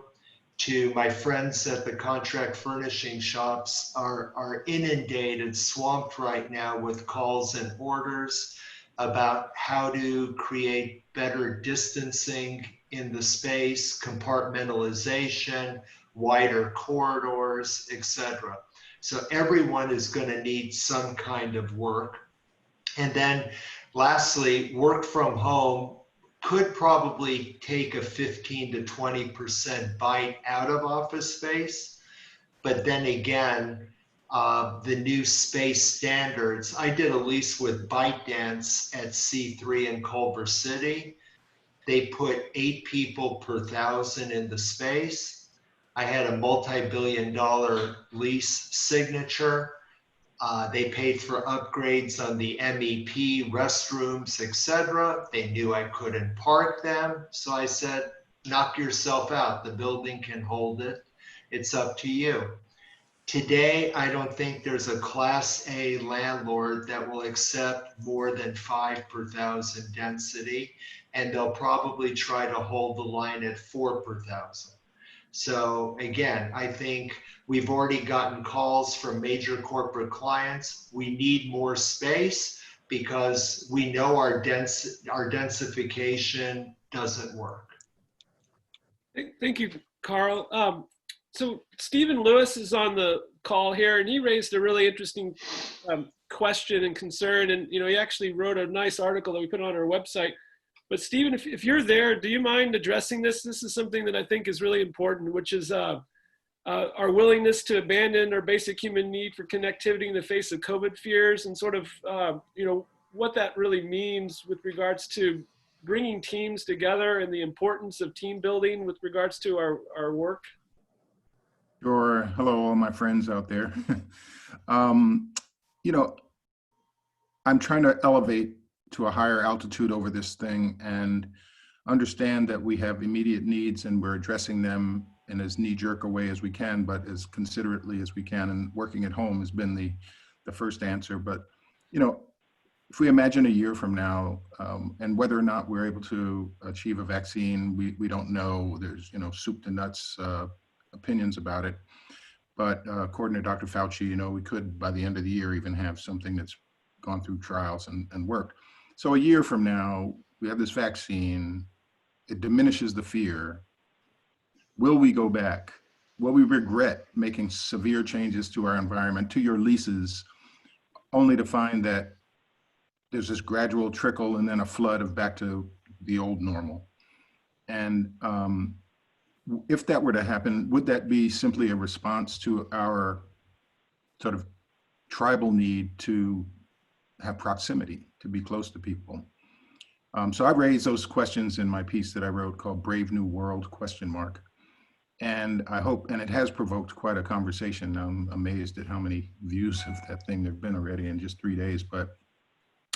Speaker 3: to my friends at the contract furnishing shops are inundated, swamped right now with calls and orders about how to create better distancing in the space, compartmentalization, wider corridors, etc. So everyone is going to need some kind of work. And then lastly, work from home could probably take a 15 to 20% bite out of office space. But then again, the new space standards, I did a lease with ByteDance at C3 in Culver City. They put 8 people per 1,000 in the space. I had a multi-billion-dollar lease signature. They paid for upgrades on the MEP, restrooms, etc. They knew I couldn't park them. So I said, knock yourself out. The building can hold it. It's up to you. Today, I don't think there's a Class A landlord that will accept more than 5 per 1,000 density, and they'll probably try to hold the line at 4 per 1,000. So again, I think we've already gotten calls from major corporate clients. We need more space because we know our densification doesn't work.
Speaker 2: Thank you, Carl. So Stephen Lewis is on the call here, and he raised a really interesting question and concern. And he actually wrote a nice article that we put on our website. But Stephen, if you're there, do you mind addressing this? This is something that I think is really important, which is our willingness to abandon our basic human need for connectivity in the face of COVID fears, and sort of, what that really means with regards to bringing teams together and the importance of team building with regards to our work.
Speaker 7: Sure. Hello, all my friends out there. I'm trying to elevate to a higher altitude over this thing and understand that we have immediate needs and we're addressing them in as knee-jerk a way as we can, but as considerately as we can. And working at home has been the first answer. But, if we imagine a year from now, and whether or not we're able to achieve a vaccine, we don't know. There's, soup to nuts opinions about it. But according to Dr. Fauci, we could, by the end of the year, even have something that's gone through trials and worked. So a year from now, we have this vaccine, it diminishes the fear. Will we go back? Will we regret making severe changes to our environment, to your leases, only to find that there's this gradual trickle and then a flood of back to the old normal? And if that were to happen, would that be simply a response to our sort of tribal need to have proximity, to be close to people? So I raised those questions in my piece that I wrote called Brave New World ? And I hope, and it has provoked quite a conversation. I'm amazed at how many views of that thing there've been already in just 3 days. But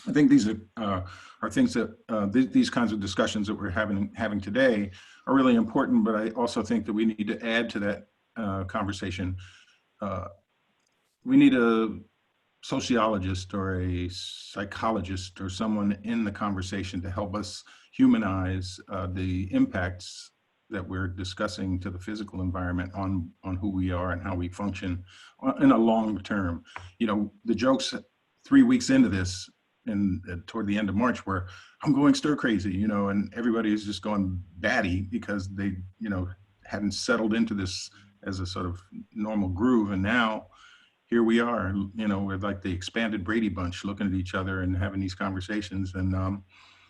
Speaker 7: I think these are things that these kinds of discussions that we're having today are really important. But I also think that we need to add to that conversation. We need a sociologist or a psychologist or someone in the conversation to help us humanize the impacts that we're discussing to the physical environment on who we are and how we function in a long term. The joke's 3 weeks into this, toward the end of March where I'm going stir crazy, you know, and everybody is just going batty because they, you know, hadn't settled into this as a sort of normal groove. And now here we are, you know, we're like the expanded Brady Bunch looking at each other and having these conversations. And,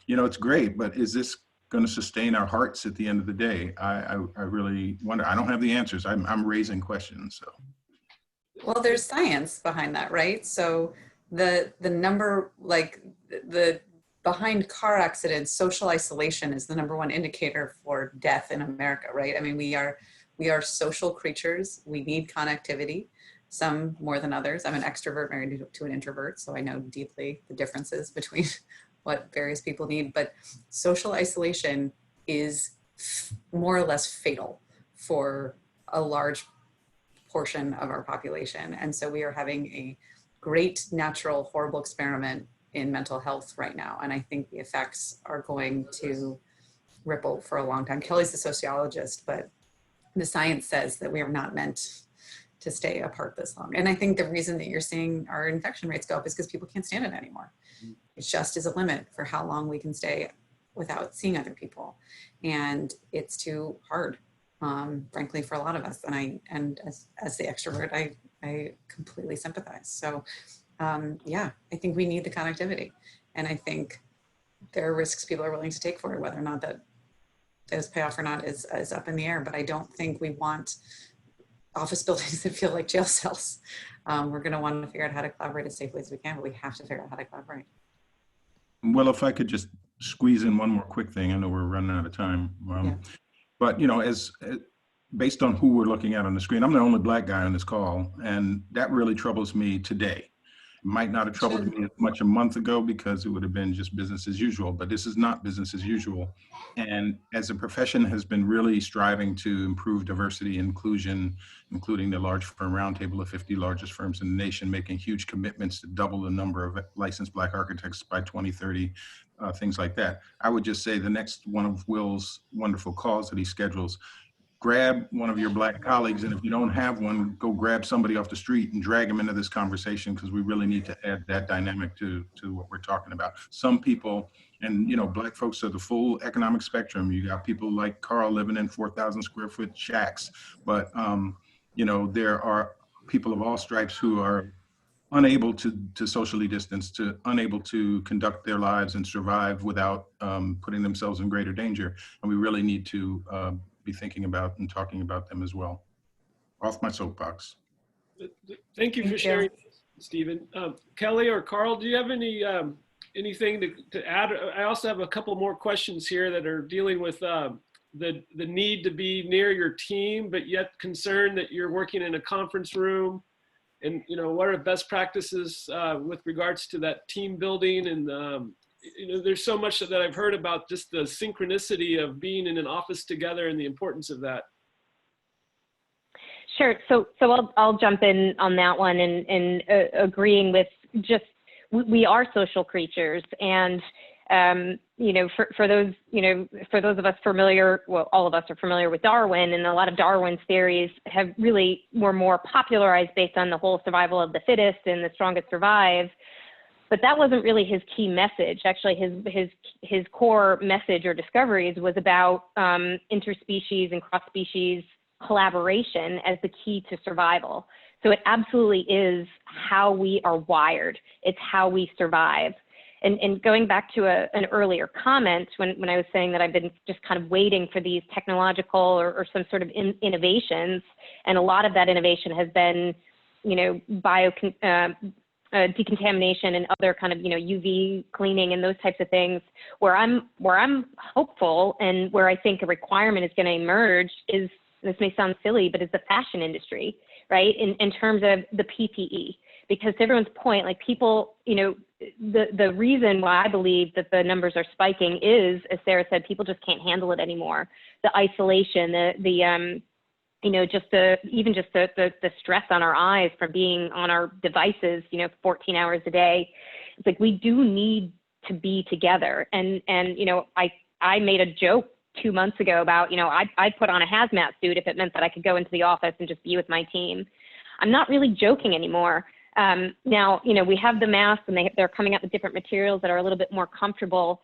Speaker 7: you know, it's great, but is this going to sustain our hearts at the end of the day? I really wonder. I don't have the answers. I'm raising questions. So.
Speaker 4: Well, there's science behind that, right? So the number, like the behind car accidents, social isolation is the #1 indicator for death in America, right? I mean, we are social creatures. We need connectivity, some more than others. I'm an extrovert married to an introvert, so I know deeply the differences between what various people need, but social isolation is more or less fatal for a large portion of our population. And so we are having a great natural horrible experiment in mental health right now. And I think the effects are going to ripple for a long time. Kelly's a sociologist, but the science says that we are not meant to stay apart this long. And I think the reason that you're seeing our infection rates go up is because people can't stand it anymore. It just is a limit for how long we can stay without seeing other people. And it's too hard, frankly, for a lot of us. And as the extrovert, I completely sympathize. So yeah, I think we need the connectivity. And I think there are risks people are willing to take for it, whether or not that those pay off or not is up in the air. But I don't think we want office buildings that feel like jail cells. We're going to want to figure out how to collaborate as safely as we can, but we have to figure out how to collaborate.
Speaker 7: Well, if I could just squeeze in one more quick thing, I know we're running out of time.
Speaker 4: Yeah.
Speaker 7: But, you know, based on who we're looking at on the screen, I'm the only Black guy on this call, and that really troubles me today. It might not have troubled me as much a month ago because it would have been just business as usual, but this is not business as usual. And as a profession has been really striving to improve diversity and inclusion, including the large firm roundtable of 50 largest firms in the nation, making huge commitments to double the number of licensed Black architects by 2030, things like that. I would just say the next one of Will's wonderful calls that he schedules, grab one of your Black colleagues, and if you don't have one, go grab somebody off the street and drag them into this conversation, because we really need to add that dynamic to what we're talking about. Some people, and you know, Black folks are the full economic spectrum. You got people like Carl living in 4,000 square foot shacks, but you know, there are people of all stripes who are unable to socially distance, unable to conduct their lives and survive without putting themselves in greater danger. And we really need to be thinking about and talking about them as well. Off my soapbox.
Speaker 2: Thank you for sharing, Stephen. Kelly or Carl, do you have any anything to add? I also have a couple more questions here that are dealing with the need to be near your team, but yet concerned that you're working in a conference room. And, you know, what are best practices with regards to that team building? And, you know, there's so much that I've heard about just the synchronicity of being in an office together and the importance of that.
Speaker 1: Sure. So I'll jump in on that one and agreeing with just, we are social creatures. And, you know, for those of us familiar, well, all of us are familiar with Darwin, and a lot of Darwin's theories were more popularized based on the whole survival of the fittest and the strongest survive. But that wasn't really his key message. Actually, his core message or discoveries was about interspecies and cross-species collaboration as the key to survival. So it absolutely is how we are wired. It's how we survive. And going back to an earlier comment when I was saying that I've been just kind of waiting for these technological or some sort of innovations, and a lot of that innovation has been, you know, decontamination and other kind of, you know, UV cleaning and those types of things. Where I'm hopeful, and where I think a requirement is going to emerge is, this may sound silly, but is the fashion industry, right? In terms of the PPE, because to everyone's point, like people, you know, the reason why I believe that the numbers are spiking is, as Sarah said, people just can't handle it anymore. The isolation, you know, just the stress on our eyes from being on our devices, you know, 14 hours a day. It's like, we do need to be together. And you know, I made a joke 2 months ago about, you know, I'd put on a hazmat suit if it meant that I could go into the office and just be with my team. I'm not really joking anymore. Now, we have the masks and they're coming out with different materials that are a little bit more comfortable,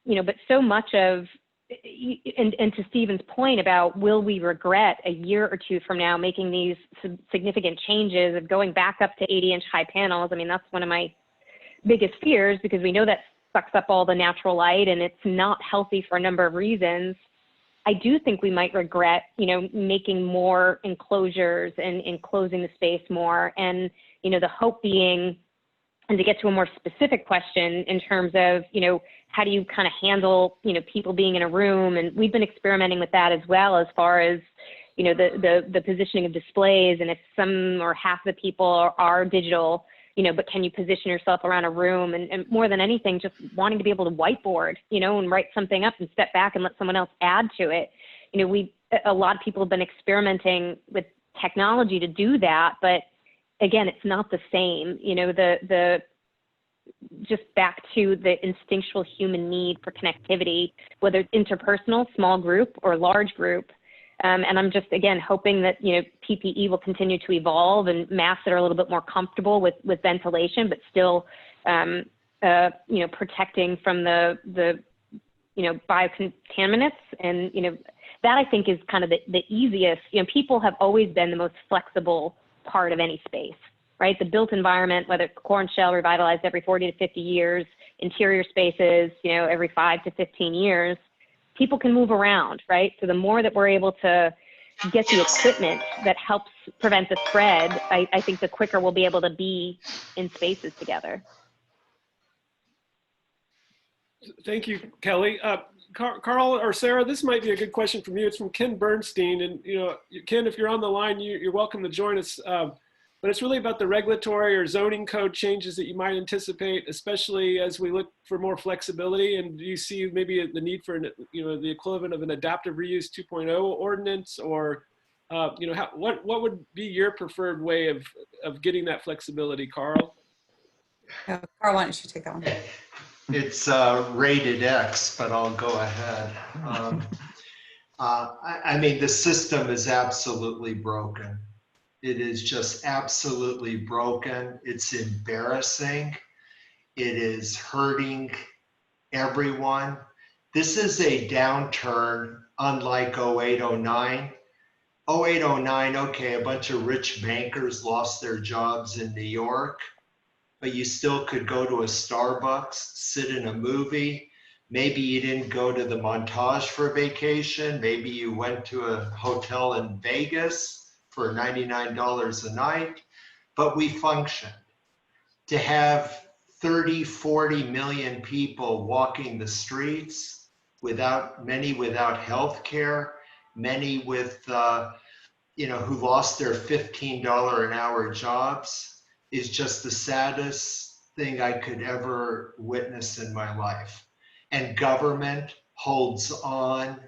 Speaker 1: but so much of, and to Stephen's point about will we regret a year or two from now making these significant changes of going back up to 80-inch high panels. I mean, that's one of my biggest fears because we know that sucks up all the natural light and it's not healthy for a number of reasons. I do think we might regret, making more enclosures and enclosing the space more. And, the hope being, and to get to a more specific question in terms of, how do you kind of handle, people being in a room? And we've been experimenting with that as well, as far as, the positioning of displays. And if some or half the people are digital, but can you position yourself around a room? And more than anything, just wanting to be able to whiteboard, and write something up and step back and let someone else add to it. A lot of people have been experimenting with technology to do that, but again, it's not the same. Just back to the instinctual human need for connectivity, whether it's interpersonal, small group, or large group. And I'm just, again, hoping that, PPE will continue to evolve and masks that are a little bit more comfortable with ventilation, but still, protecting from the biocontaminants. And, that I think is kind of the easiest. People have always been the most flexible part of any space. Right? The built environment, whether it's core and shell revitalized every 40 to 50 years, interior spaces, every 5 to 15 years, people can move around, right? So the more that we're able to get the equipment that helps prevent the spread, I think the quicker we'll be able to be in spaces together.
Speaker 2: Thank you, Kelly. Carl or Sarah, this might be a good question from you. It's from Ken Bernstein. And, Ken, if you're on the line, you're welcome to join us. But it's really about the regulatory or zoning code changes that you might anticipate, especially as we look for more flexibility. And do you see maybe the need for, the equivalent of an adaptive reuse 2.0 ordinance, or, what would be your preferred way of getting that flexibility, Carl?
Speaker 4: Carl, why don't you take that one?
Speaker 3: It's rated X, but I'll go ahead. I mean, the system is absolutely broken. It is just absolutely broken. It's embarrassing. It is hurting everyone. This is a downturn unlike 08-09. 08-09, okay, a bunch of rich bankers lost their jobs in New York, but you still could go to a Starbucks, sit in a movie. Maybe you didn't go to the Montage for vacation. Maybe you went to a hotel in Vegas for $99 a night, but we functioned. To have 30, 40 million people walking the streets, many without health care, many with, who lost their $15 an hour jobs, is just the saddest thing I could ever witness in my life. And government holds on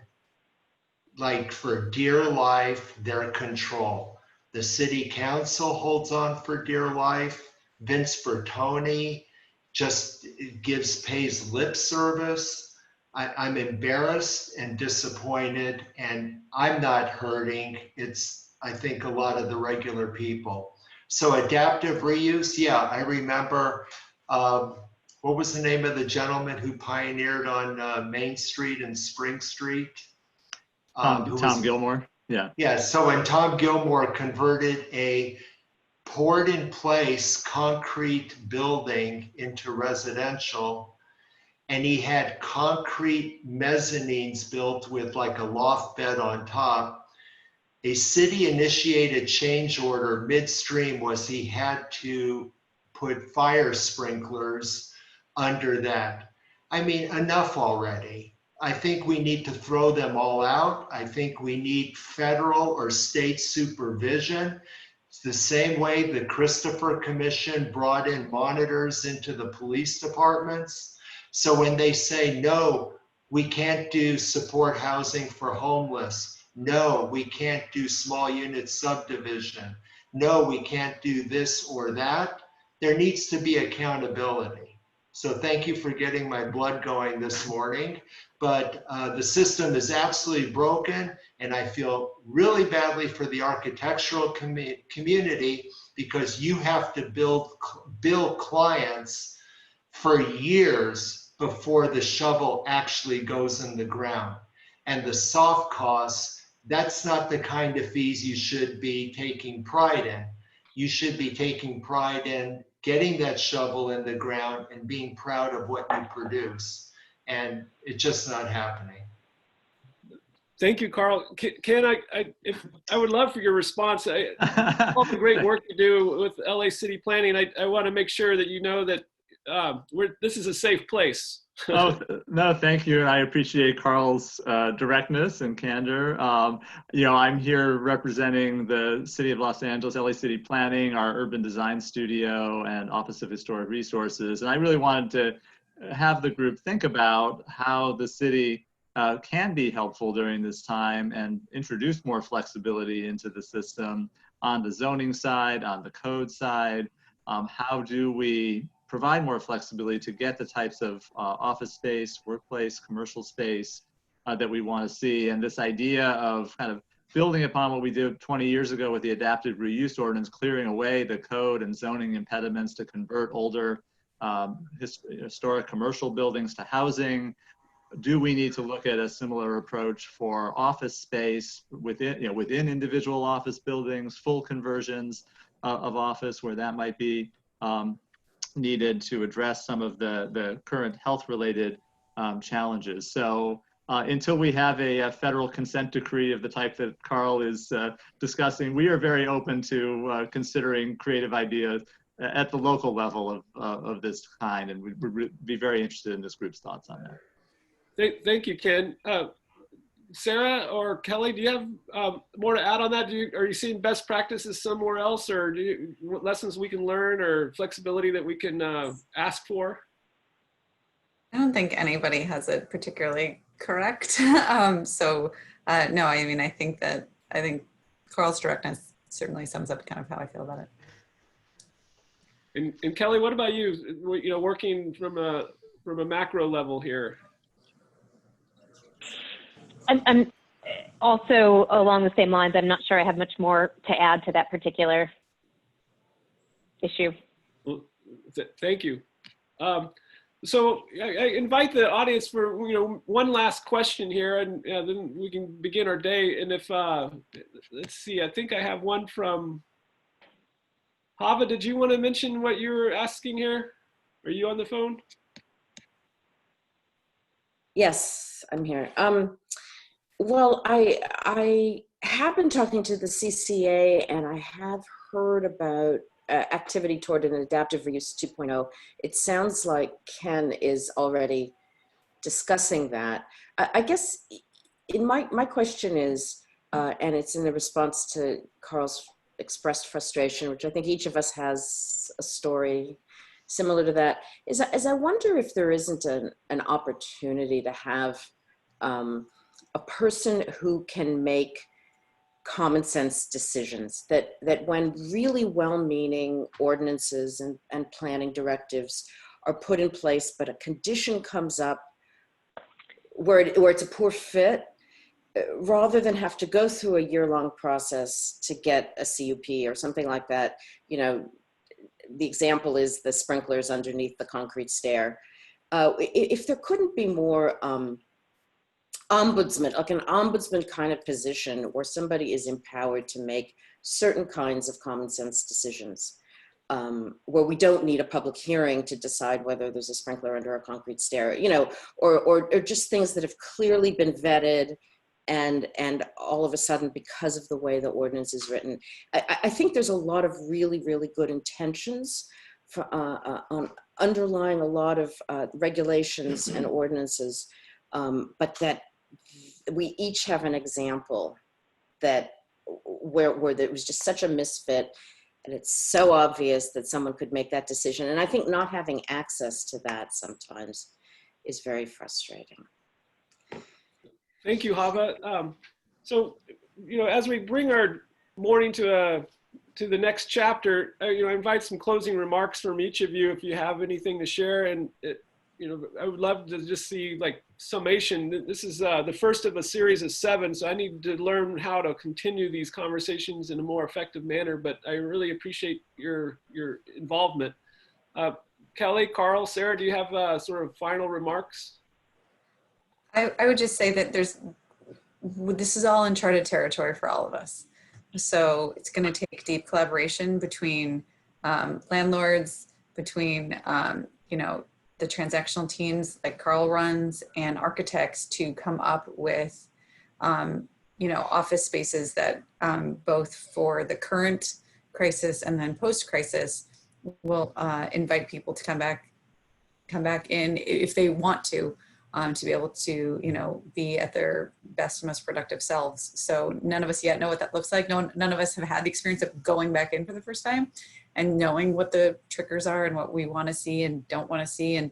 Speaker 3: like for dear life, their control. The city council holds on for dear life. Vince Bertoni just pays lip service. I'm embarrassed and disappointed, and I'm not hurting. It's, I think, a lot of the regular people. So adaptive reuse, yeah, I remember, what was the name of the gentleman who pioneered on Main Street and Spring Street?
Speaker 8: Tom Gilmore, yeah.
Speaker 3: Yeah, so when Tom Gilmore converted a poured in place concrete building into residential, and he had concrete mezzanines built with like a loft bed on top, a city initiated change order midstream was he had to put fire sprinklers under that. I mean, enough already. I think we need to throw them all out. I think we need federal or state supervision. It's the same way the Christopher Commission brought in monitors into the police departments. So when they say, no, we can't do support housing for homeless. No, we can't do small unit subdivision. No, we can't do this or that. There needs to be accountability. So thank you for getting my blood going this morning. But the system is absolutely broken, and I feel really badly for the architectural community because you have to bill clients for years before the shovel actually goes in the ground. And the soft costs, that's not the kind of fees you should be taking pride in. You should be taking pride in getting that shovel in the ground and being proud of what you produce. And it's just not happening.
Speaker 2: Thank you, Carl. Ken, I would love for your response. All the great work you do with LA City Planning. I want to make sure that you know that this is a safe place.
Speaker 8: Oh, no, thank you. And I appreciate Carl's directness and candor. I'm here representing the City of Los Angeles, LA City Planning, our urban design studio, and Office of Historic Resources. And I really wanted to have the group think about how the city can be helpful during this time and introduce more flexibility into the system on the zoning side, on the code side. How do we provide more flexibility to get the types of office space, workplace, commercial space that we want to see? And this idea of kind of building upon what we did 20 years ago with the adaptive reuse ordinance, clearing away the code and zoning impediments to convert older historic commercial buildings to housing. Do we need to look at a similar approach for office space within individual office buildings, full conversions of office where that might be needed to address some of the current health-related challenges? So until we have a federal consent decree of the type that Carl is discussing, we are very open to considering creative ideas at the local level of this kind, and we'd be very interested in this group's thoughts on that.
Speaker 2: Thank you, Ken. Sarah or Kelly, do you have more to add on that? Are you seeing best practices somewhere else, or lessons we can learn, or flexibility that we can ask for?
Speaker 4: I don't think anybody has it particularly correct. No, I mean, I think Carl's directness certainly sums up kind of how I feel about it.
Speaker 2: And Kelly, what about you? Working from a macro level here.
Speaker 1: I'm also along the same lines. I'm not sure I have much more to add to that particular issue.
Speaker 2: Well, thank you. So I invite the audience for one last question here, and then we can begin our day. And if let's see, I think I have one from Hava. Did you want to mention what you were asking here? Are you on the phone?
Speaker 9: Yes, I'm here. Well, I have been talking to the CCA, and I have heard about activity toward an adaptive reuse 2.0. It sounds like Ken is already discussing that. I guess my question is, and it's in the response to Carl's expressed frustration, which I think each of us has a story similar to that, is I wonder if there isn't an opportunity to have a person who can make common sense decisions, that when really well-meaning ordinances and planning directives are put in place, but a condition comes up where it's a poor fit, rather than have to go through a year-long process to get a CUP or something like that. The example is the sprinklers underneath the concrete stair. If there couldn't be more ombudsman, like an ombudsman kind of position where somebody is empowered to make certain kinds of common sense decisions, where we don't need a public hearing to decide whether there's a sprinkler under a concrete stair, or just things that have clearly been vetted, and all of a sudden, because of the way the ordinance is written, I think there's a lot of really, really good intentions for, underlying a lot of regulations and ordinances, but that we each have an example where there was just such a misfit, and it's so obvious that someone could make that decision. And I think not having access to that sometimes is very frustrating.
Speaker 2: Thank you, Hava. So, as we bring our morning to the next chapter, I invite some closing remarks from each of you if you have anything to share. And I would love to just see like summation. This is the first of a series of 7, so I need to learn how to continue these conversations in a more effective manner, but I really appreciate your involvement. Kelly, Carl, Sarah, do you have sort of final remarks?
Speaker 4: I would just say that this is all uncharted territory for all of us. So it's going to take deep collaboration between landlords, between, the transactional teams like Carl runs, and architects to come up with, office spaces that both for the current crisis and then post-crisis will invite people to come back in if they want to be able to, be at their best, most productive selves. So none of us yet know what that looks like. None of us have had the experience of going back in for the first time and knowing what the triggers are and what we want to see and don't want to see. And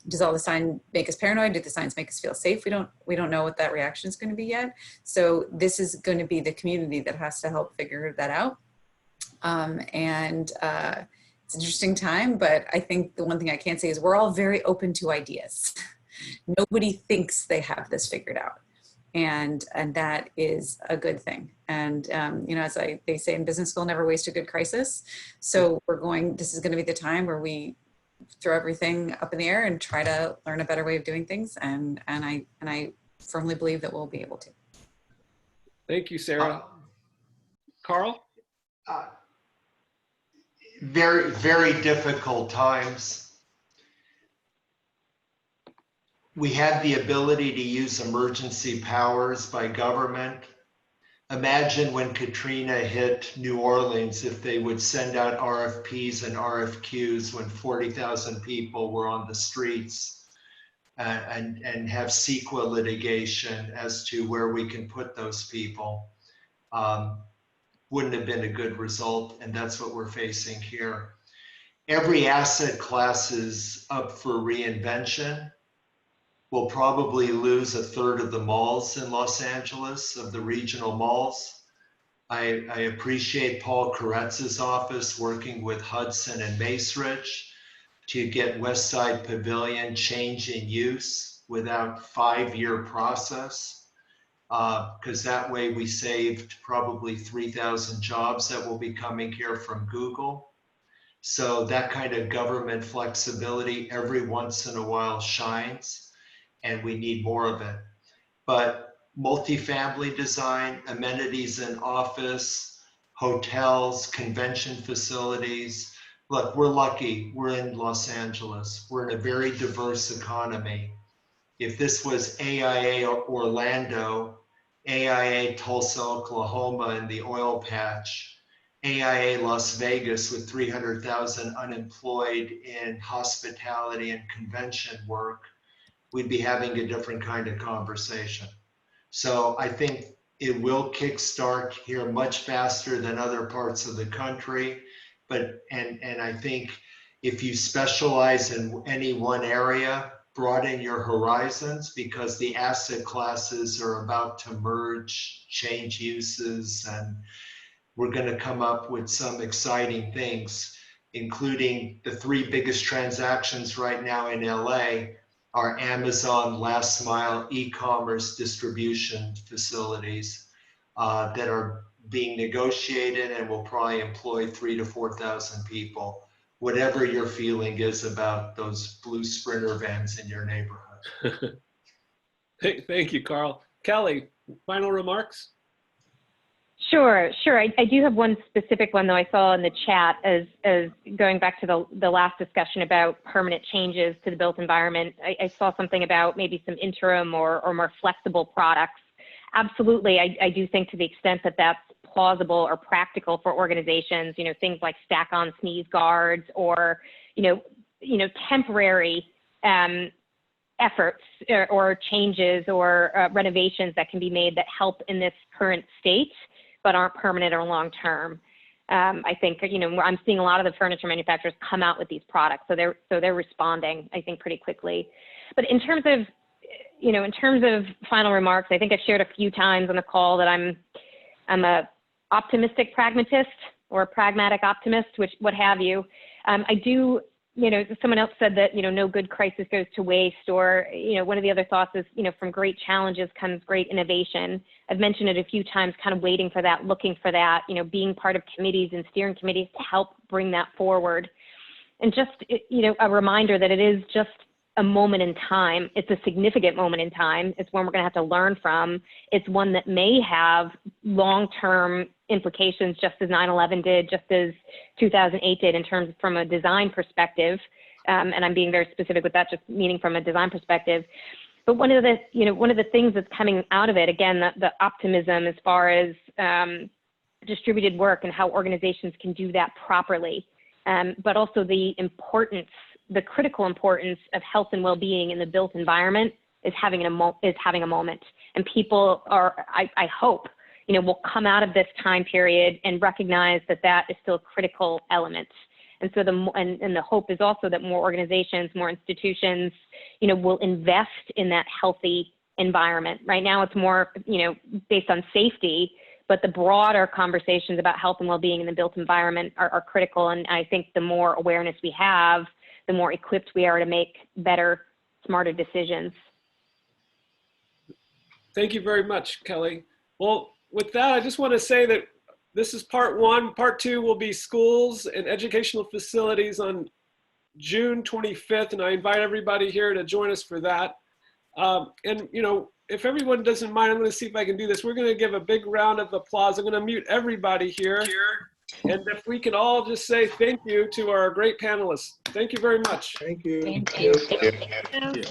Speaker 4: does all the sign make us paranoid? Do the signs make us feel safe? We don't know what that reaction is going to be yet. So this is going to be the community that has to help figure that out. It's an interesting time, but I think the one thing I can say is we're all very open to ideas. Nobody thinks they have this figured out. And that is a good thing. And, as they say in business school, never waste a good crisis. So this is going to be the time where we throw everything up in the air and try to learn a better way of doing things. And I firmly believe that we'll be able to.
Speaker 2: Thank you, Sarah. Carl?
Speaker 3: Very, very difficult times. We had the ability to use emergency powers by government. Imagine when Katrina hit New Orleans, if they would send out RFPs and RFQs when 40,000 people were on the streets and have CEQA litigation as to where we can put those people. Wouldn't have been a good result, and that's what we're facing here. Every asset class is up for reinvention. We'll probably lose 1/3 of the malls in Los Angeles, of the regional malls. I appreciate Paul Koretz's office working with Hudson and Macerich to get West Side Pavilion change in use without 5-year process, because that way we saved probably 3,000 jobs that will be coming here from Google. So that kind of government flexibility every once in a while shines, and we need more of it. But multifamily design, amenities in office, hotels, convention facilities. Look, we're lucky. We're in Los Angeles. We're in a very diverse economy. If this was AIA Orlando, AIA Tulsa, Oklahoma, and the oil patch, AIA Las Vegas with 300,000 unemployed in hospitality and convention work, we'd be having a different kind of conversation. So I think it will kickstart here much faster than other parts of the country. But I think if you specialize in any one area, broaden your horizons, because the asset classes are about to merge, change uses, and we're going to come up with some exciting things, including the 3 biggest transactions right now in LA are Amazon last mile e-commerce distribution facilities that are being negotiated and will probably employ 3,000 to 4,000 people. Whatever your feeling is about those blue Sprinter vans in your neighborhood.
Speaker 2: Thank you, Carl. Kelly, final remarks?
Speaker 1: Sure. I do have one specific one, though, I saw in the chat as going back to the last discussion about permanent changes to the built environment. I saw something about maybe some interim or more flexible products. Absolutely, I do think to the extent that that's plausible or practical for organizations, things like stack-on sneeze guards or, temporary efforts or changes or renovations that can be made that help in this current state, but aren't permanent or long-term. I think, I'm seeing a lot of the furniture manufacturers come out with these products, so they're responding, I think, pretty quickly. But in terms of final remarks, I think I've shared a few times on the call that I'm a optimistic pragmatist or a pragmatic optimist, what have you. I do you know, someone else said that, you know, no good crisis goes to waste, or, you know, one of the other thoughts is, you know, from great challenges comes great innovation. I've mentioned it a few times, kind of waiting for that, looking for that, you know, being part of committees and steering committees to help bring that forward. And just, you know, a reminder that it is just a moment in time. It's a significant moment in time. It's one we're going to have to learn from. It's one that may have long-term implications, just as 9/11 did, just as 2008 did, in terms from a design perspective. And I'm being very specific with that, just meaning from a design perspective. But one of the, you know, one of the things that's coming out of it, again, the optimism as far as distributed work and how organizations can do that properly, but also the importance, the critical importance of health and well-being in the built environment is having a moment. And people are, I hope, you know, will come out of this time period and recognize that that is still a critical element. And so the hope is also that more organizations, more institutions, you know, will invest in that healthy environment. Right now it's more, you know, based on safety, but the broader conversations about health and well-being in the built environment are critical. And I think the more awareness we have, the more equipped we are to make better, smarter decisions.
Speaker 2: Thank you very much, Kelly. Well, with that, I just want to say that this is part one. Part two will be schools and educational facilities on June 25th, and I invite everybody here to join us for that. And, you know, if everyone doesn't mind, I'm going to see if I can do this. We're going to give a big round of applause. I'm going to mute everybody here. And if we can all just say thank you to our great panelists. Thank you very much.
Speaker 10: Thank you.
Speaker 6: Thank you.
Speaker 8: Thank you.